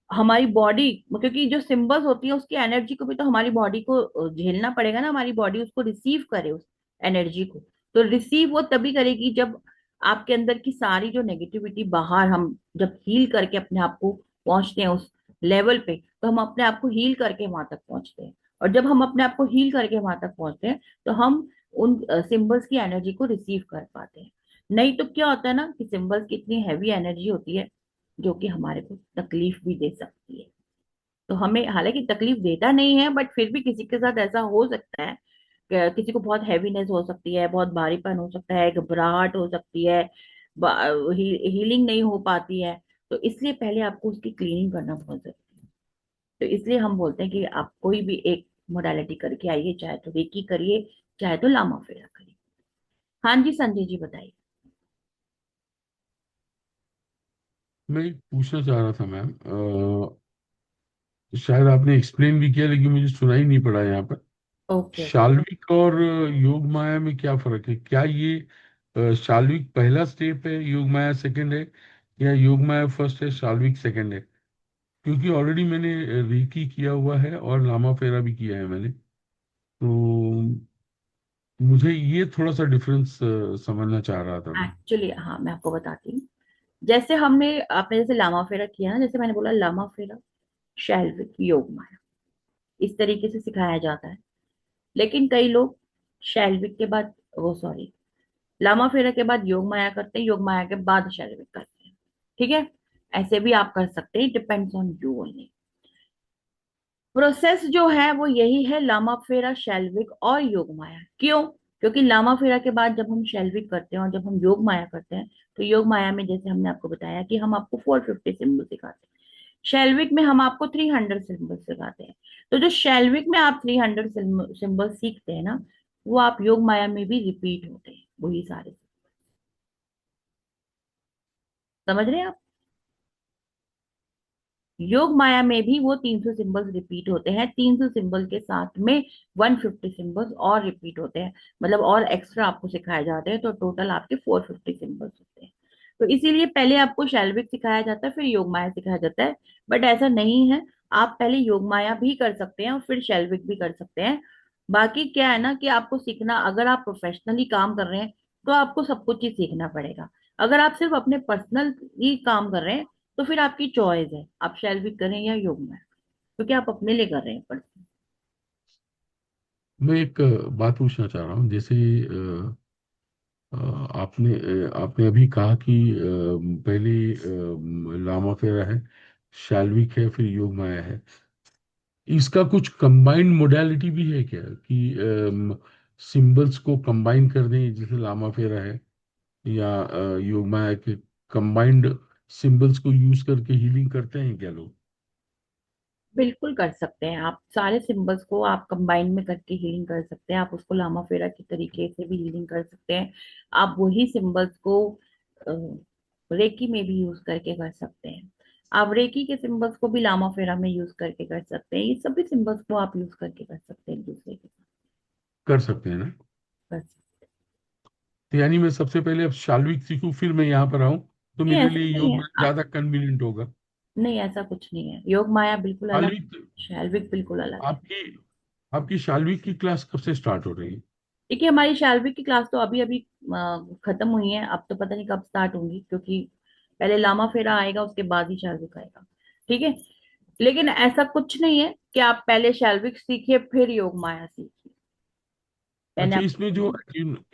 हमारी बॉडी, क्योंकि जो सिंबल्स होती है उसकी एनर्जी को भी तो हमारी बॉडी को झेलना पड़ेगा ना, हमारी बॉडी उसको रिसीव करे उस एनर्जी को। तो रिसीव वो तभी करेगी जब आपके अंदर की सारी जो नेगेटिविटी बाहर, हम जब हील करके अपने आप को पहुंचते हैं उस लेवल पे, तो हम अपने आप को हील करके वहां तक पहुंचते हैं। और जब हम अपने आप को हील करके वहां तक पहुंचते हैं, तो हम उन सिंबल्स की एनर्जी को रिसीव कर पाते हैं। नहीं तो क्या होता है ना कि सिंबल्स की इतनी हैवी एनर्जी होती है जो कि हमारे को तकलीफ भी दे सकती है। तो हमें हालांकि तकलीफ देता नहीं है, बट फिर भी किसी के साथ ऐसा हो सकता है किसी को बहुत हैवीनेस हो सकती है, बहुत भारीपन हो सकता है, घबराहट हो सकती है, हीलिंग नहीं हो पाती है। तो इसलिए पहले आपको उसकी क्लीनिंग करना बहुत जरूरी है। तो इसलिए हम बोलते हैं कि आप कोई भी एक मोडालिटी करके आइए, चाहे तो रेकी करिए, चाहे तो लामा फेरा करिए। हाँ जी, संजय जी बताइए। मैं एक पूछना चाह रहा था मैम, शायद आपने एक्सप्लेन भी किया लेकिन मुझे सुनाई नहीं पड़ा यहाँ पर। Okay okay. शाल्विक और योग माया में क्या फर्क है? क्या ये शाल्विक पहला स्टेप है, योग माया सेकंड है, या योग माया फर्स्ट है, शाल्विक सेकंड है? क्योंकि ऑलरेडी मैंने रेकी किया हुआ है और लामा फेरा भी किया है मैंने, तो मुझे ये थोड़ा सा डिफरेंस समझना चाह रहा था मैं। एक्चुअली हाँ, मैं आपको बताती हूँ। जैसे हमने आपने जैसे लामा फेरा किया ना, जैसे मैंने बोला लामा फेरा, शैल्विक, योग माया, इस तरीके से सिखाया जाता है। लेकिन कई लोग शैल्विक के बाद, वो सॉरी, लामा फेरा के बाद योग माया करते हैं, योग माया के बाद शैल्विक करते हैं। ठीक है, ऐसे भी आप कर सकते हैं, depends on you only. Process जो है वो यही है, लामा फेरा, शैल्विक और योग माया। क्यों? क्योंकि लामा फेरा के बाद जब हम शैल्विक करते हैं और जब हम योग माया करते हैं, तो योग माया में जैसे हमने आपको बताया कि हम आपको 450 सिंबल सिखाते हैं, शैल्विक में हम आपको 300 सिंबल सिखाते हैं। तो जो शैल्विक में आप 300 सिंबल सीखते हैं ना, वो आप योग माया में भी रिपीट होते हैं, वही सारे। समझ रहे हैं आप? योग माया में भी वो 300 सिंबल्स रिपीट होते हैं, 300 सिंबल के साथ में 150 सिंबल्स और रिपीट होते हैं, मतलब और एक्स्ट्रा आपको सिखाए जाते हैं, तो टोटल आपके 450 सिंबल्स होते हैं। तो इसीलिए पहले आपको शैल्विक सिखाया जाता है, फिर योग माया सिखाया जाता है। बट ऐसा नहीं है, आप पहले योग माया भी कर सकते हैं और फिर शैल्विक भी कर सकते हैं। बाकी क्या है ना कि आपको सीखना, अगर आप प्रोफेशनली काम कर रहे हैं तो आपको सब कुछ ही सीखना पड़ेगा। अगर आप सिर्फ अपने पर्सनल ही काम कर रहे हैं, तो फिर आपकी चॉइस है, आप शैल्विक करें या योग में, क्योंकि आप अपने लिए कर रहे हैं पर्सन। मैं एक बात पूछना चाह रहा हूँ, जैसे आपने अभी कहा कि पहले लामा फेरा है, शाल्विक है, फिर योग माया है। इसका कुछ कंबाइंड मोडालिटी भी है क्या, कि सिंबल्स को कंबाइन कर दें, जैसे लामा फेरा है या योग माया के कंबाइंड सिंबल्स को यूज करके हीलिंग करते हैं क्या लोग? बिल्कुल कर सकते हैं, आप सारे सिंबल्स को आप कंबाइन में करके हीलिंग कर सकते हैं, आप उसको लामा फेरा के तरीके से भी हीलिंग कर सकते हैं। आप वही सिंबल्स को रेकी में भी यूज करके कर सकते हैं। आप रेकी के सिंबल्स को भी लामा फेरा में यूज करके कर सकते हैं, ये सभी सिंबल्स को आप यूज करके कर सकते हैं एक दूसरे के साथ। कर सकते हैं ना? कर सकते तो यानी मैं सबसे पहले अब शाल्विक सीखूं फिर मैं यहाँ पर आऊं, तो हैं। नहीं, मेरे ऐसा लिए नहीं योग है में ज्यादा कन्वीनियंट होगा। नहीं, ऐसा कुछ नहीं है, योग माया बिल्कुल अलग, शाल्विक, शैल्विक बिल्कुल अलग है। आपकी आपकी शाल्विक की क्लास कब से स्टार्ट हो रही है? देखिए, हमारी शैल्विक की क्लास तो अभी अभी खत्म हुई है, अब तो पता नहीं कब स्टार्ट होंगी, क्योंकि पहले लामा फेरा आएगा उसके बाद ही शैल्विक आएगा। ठीक है, लेकिन ऐसा कुछ नहीं है कि आप पहले शैल्विक सीखिए फिर योग माया सीखिए। मैंने अच्छा, आपको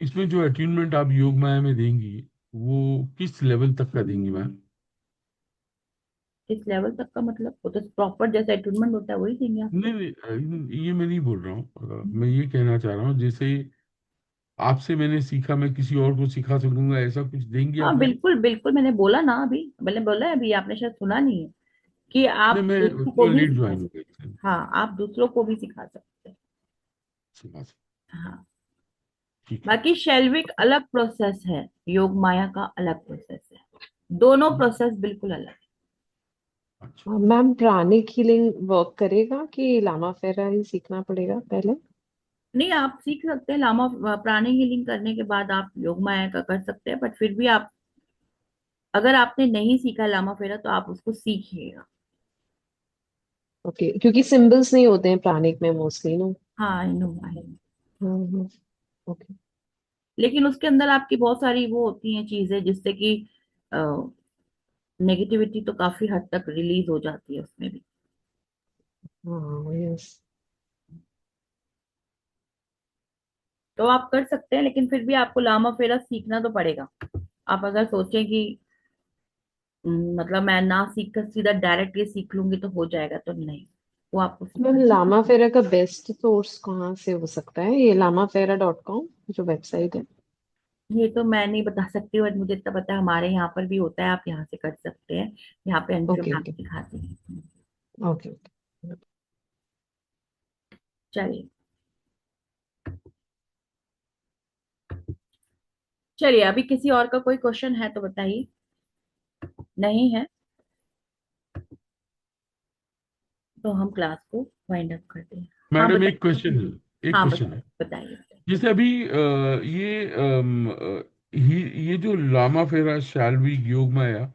इसमें जो अट्यूनमेंट आप योग माया में देंगी, वो किस लेवल तक का देंगी मैम? किस लेवल तक का मतलब, वो तो प्रॉपर जैसा अटूनमेंट होता है वही देंगे आपको। नहीं नहीं, ये मैं नहीं बोल रहा हूँ, मैं ये कहना चाह रहा हूँ, जैसे आपसे मैंने सीखा मैं किसी और को सिखा सकूंगा, ऐसा कुछ देंगी आप हाँ मैम? बिल्कुल बिल्कुल, मैंने बोला ना अभी, मैंने बोला है अभी, आपने शायद सुना नहीं है कि नहीं, आप मैं दूसरों को उसको भी लेट सिखा ज्वाइन हो सकते गई। हैं। हाँ, आप दूसरों को भी सिखा सकते हैं। सिखा सकते। हाँ, ठीक है। बाकी शैल्विक अलग प्रोसेस है, योग माया का अलग प्रोसेस है, दोनों प्रोसेस बिल्कुल अलग है। अच्छा। मैम प्राणिक हीलिंग वर्क करेगा कि लामा फेरा ही सीखना पड़ेगा पहले? नहीं, आप सीख सकते हैं लामा प्राणी हीलिंग करने के बाद आप योग माया का कर सकते हैं, बट फिर भी आप, अगर आपने नहीं सीखा लामा फेरा तो आप उसको सीखिएगा। ओके, क्योंकि सिंबल्स नहीं होते हैं प्राणिक में मोस्टली नो। हाँ, I know I know. Hmm. Okay. लेकिन उसके अंदर आपकी बहुत सारी वो होती हैं चीजें जिससे कि नेगेटिविटी तो काफी हद तक रिलीज हो जाती है उसमें भी। हाँ यस। तो आप कर सकते हैं, लेकिन फिर भी आपको लामा फेरा सीखना तो पड़ेगा। आप अगर सोचें कि मतलब मैं ना सीख कर सीधा डायरेक्ट ये सीख लूंगी तो हो जाएगा, तो नहीं, वो आपको मैम सीखना। लामा फेरा का बेस्ट सोर्स कहाँ से हो सकता है? ये lamafera.com जो वेबसाइट है। ये तो मैं नहीं बता सकती, बट मुझे इतना पता है हमारे यहाँ पर भी होता है, आप यहाँ से कर सकते हैं। यहाँ पे अंशु ओके मैम ओके सिखाती हैं। Okay okay. चलिए, चलिए अभी किसी और का कोई क्वेश्चन है तो बताइए। नहीं है तो हम क्लास को वाइंड अप करते हैं। हाँ मैडम एक बताइए। क्वेश्चन है, एक हाँ क्वेश्चन बताइए है। बताइए बताइए। जैसे अभी ये जो लामा फेरा शाल्विक योग माया,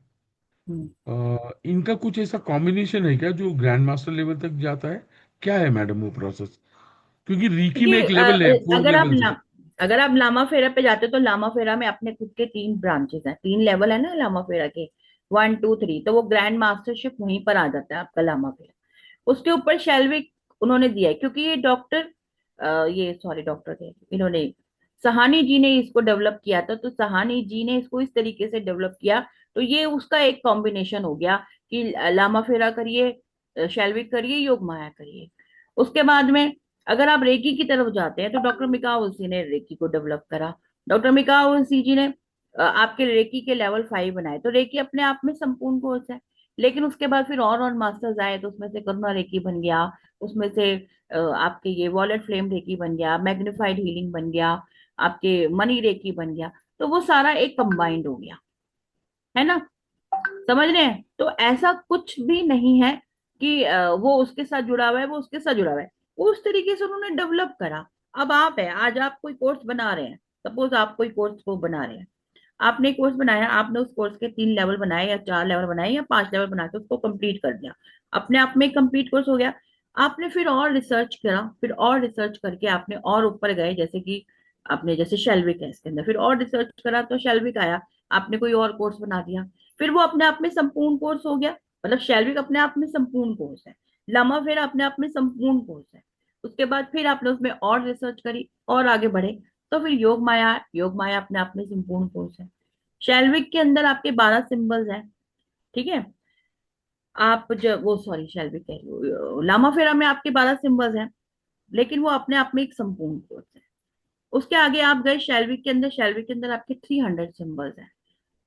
हम्म। इनका कुछ ऐसा कॉम्बिनेशन है क्या जो ग्रैंड मास्टर लेवल तक जाता है? क्या है मैडम वो प्रोसेस? क्योंकि रीकी में देखिए, एक लेवल है, फोर लेवल्स है। अगर आप लामा फेरा पे जाते हो तो लामा फेरा में अपने खुद के 3 ब्रांचेस हैं, 3 लेवल है ना लामा फेरा के, 1 2 3, तो वो ग्रैंड मास्टरशिप वहीं पर आ जाता है आपका लामा फेरा। उसके ऊपर शेल्विक उन्होंने दिया है, क्योंकि ये ये सॉरी डॉक्टर थे, इन्होंने सहानी जी ने इसको डेवलप किया था, तो सहानी जी ने इसको इस तरीके से डेवलप किया, तो ये उसका एक कॉम्बिनेशन हो गया कि लामा फेरा करिए, शेल्विक करिए, योग माया करिए। उसके बाद में अगर आप रेकी की तरफ जाते हैं तो डॉक्टर मिकाओसी ने रेकी को डेवलप करा। डॉक्टर मिकाओसी जी ने आपके रेकी के लेवल 5 बनाए, तो रेकी अपने आप में संपूर्ण कोर्स है। लेकिन उसके बाद फिर और मास्टर्स आए, तो उसमें से करुणा रेकी बन गया, उसमें से आपके ये वॉलेट फ्लेम रेकी बन गया, मैग्निफाइड हीलिंग बन गया, आपके मनी रेकी बन गया, तो वो सारा एक कंबाइंड हो गया, है ना। समझ रहे हैं? तो ऐसा कुछ भी नहीं है कि वो उसके साथ जुड़ा हुआ है, वो उसके साथ जुड़ा हुआ है, वो उस तरीके से उन्होंने डेवलप करा। अब आप है, आज आप कोई कोर्स बना रहे हैं, सपोज आप कोई कोर्स को बना रहे हैं, आपने कोर्स बनाया, आपने उस कोर्स के 3 लेवल बनाए या 4 लेवल बनाए या 5 लेवल बना के उसको कंप्लीट कर दिया, अपने आप में कंप्लीट कोर्स हो गया। आपने फिर और रिसर्च करा, फिर और रिसर्च करके आपने और ऊपर गए, जैसे कि आपने जैसे शेल्विक है इसके अंदर, फिर और रिसर्च करा तो शेल्विक आया, आपने कोई और कोर्स बना दिया, फिर वो अपने आप में संपूर्ण कोर्स हो गया। मतलब शेल्विक अपने आप में संपूर्ण कोर्स है, लामा फेरा अपने आप में संपूर्ण कोर्स है। उसके बाद फिर आपने उसमें और रिसर्च करी और आगे बढ़े, तो फिर योग माया अपने आप में संपूर्ण कोर्स है। शेल्विक के अंदर आपके 12 सिंबल्स हैं, ठीक है। आप जब वो सॉरी शेल्विक कह रही हूँ, लामा फेरा में आपके 12 सिंबल्स हैं, लेकिन वो अपने आप में एक संपूर्ण कोर्स है। उसके आगे आप गए शेल्विक के अंदर, शेल्विक के अंदर आपके 300 सिंबल्स हैं,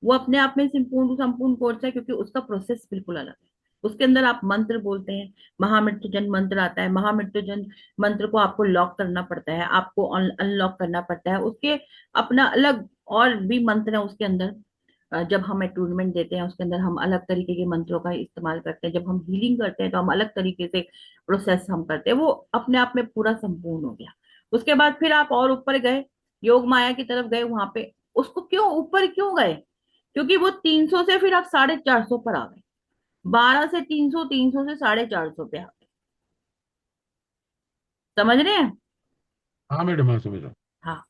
वो अपने आप में संपूर्ण संपूर्ण कोर्स है, क्योंकि उसका प्रोसेस बिल्कुल अलग है। उसके अंदर आप मंत्र बोलते हैं, महामृत्युंजय मंत्र आता है, महामृत्युंजय मंत्र को आपको लॉक करना पड़ता है, आपको अनलॉक करना पड़ता है, उसके अपना अलग और भी मंत्र है उसके अंदर। जब हम टूर्नामेंट देते हैं उसके अंदर हम अलग तरीके के मंत्रों का इस्तेमाल करते हैं, जब हम हीलिंग करते हैं तो हम अलग तरीके से प्रोसेस हम करते हैं, वो अपने आप में पूरा संपूर्ण हो गया। उसके बाद फिर आप और ऊपर गए, योग माया की तरफ गए, वहां पे उसको क्यों ऊपर क्यों गए, क्योंकि वो 300 से फिर आप 450 पर आ गए, 12 से 300, 300 से 450 पे आ गए। समझ रहे हैं? हाँ मैडम, हाँ समझ रहा हूँ। हाँ,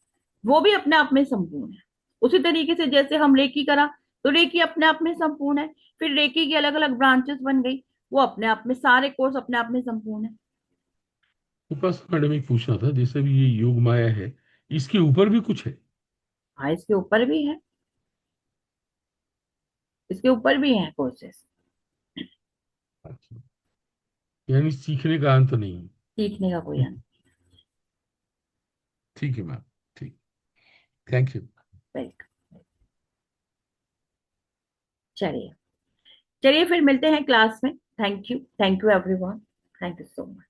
वो भी अपने आप में संपूर्ण है। उसी तरीके से जैसे हम रेकी करा, तो रेकी अपने आप में संपूर्ण है, फिर रेकी की अलग अलग ब्रांचेस बन गई, वो अपने आप में सारे कोर्स अपने आप में संपूर्ण है। तो बस मैडम एक पूछना था, जैसे भी ये योग माया है, इसके ऊपर भी कुछ है? हाँ, इसके ऊपर भी है, इसके ऊपर भी है कोर्सेस। अच्छा, यानी सीखने का अंत नहीं है। सीखने का कोई अंत ठीक है मैम, ठीक। Thank you. नहीं। चलिए, चलिए फिर मिलते हैं क्लास में। Thank you everyone, thank you so much.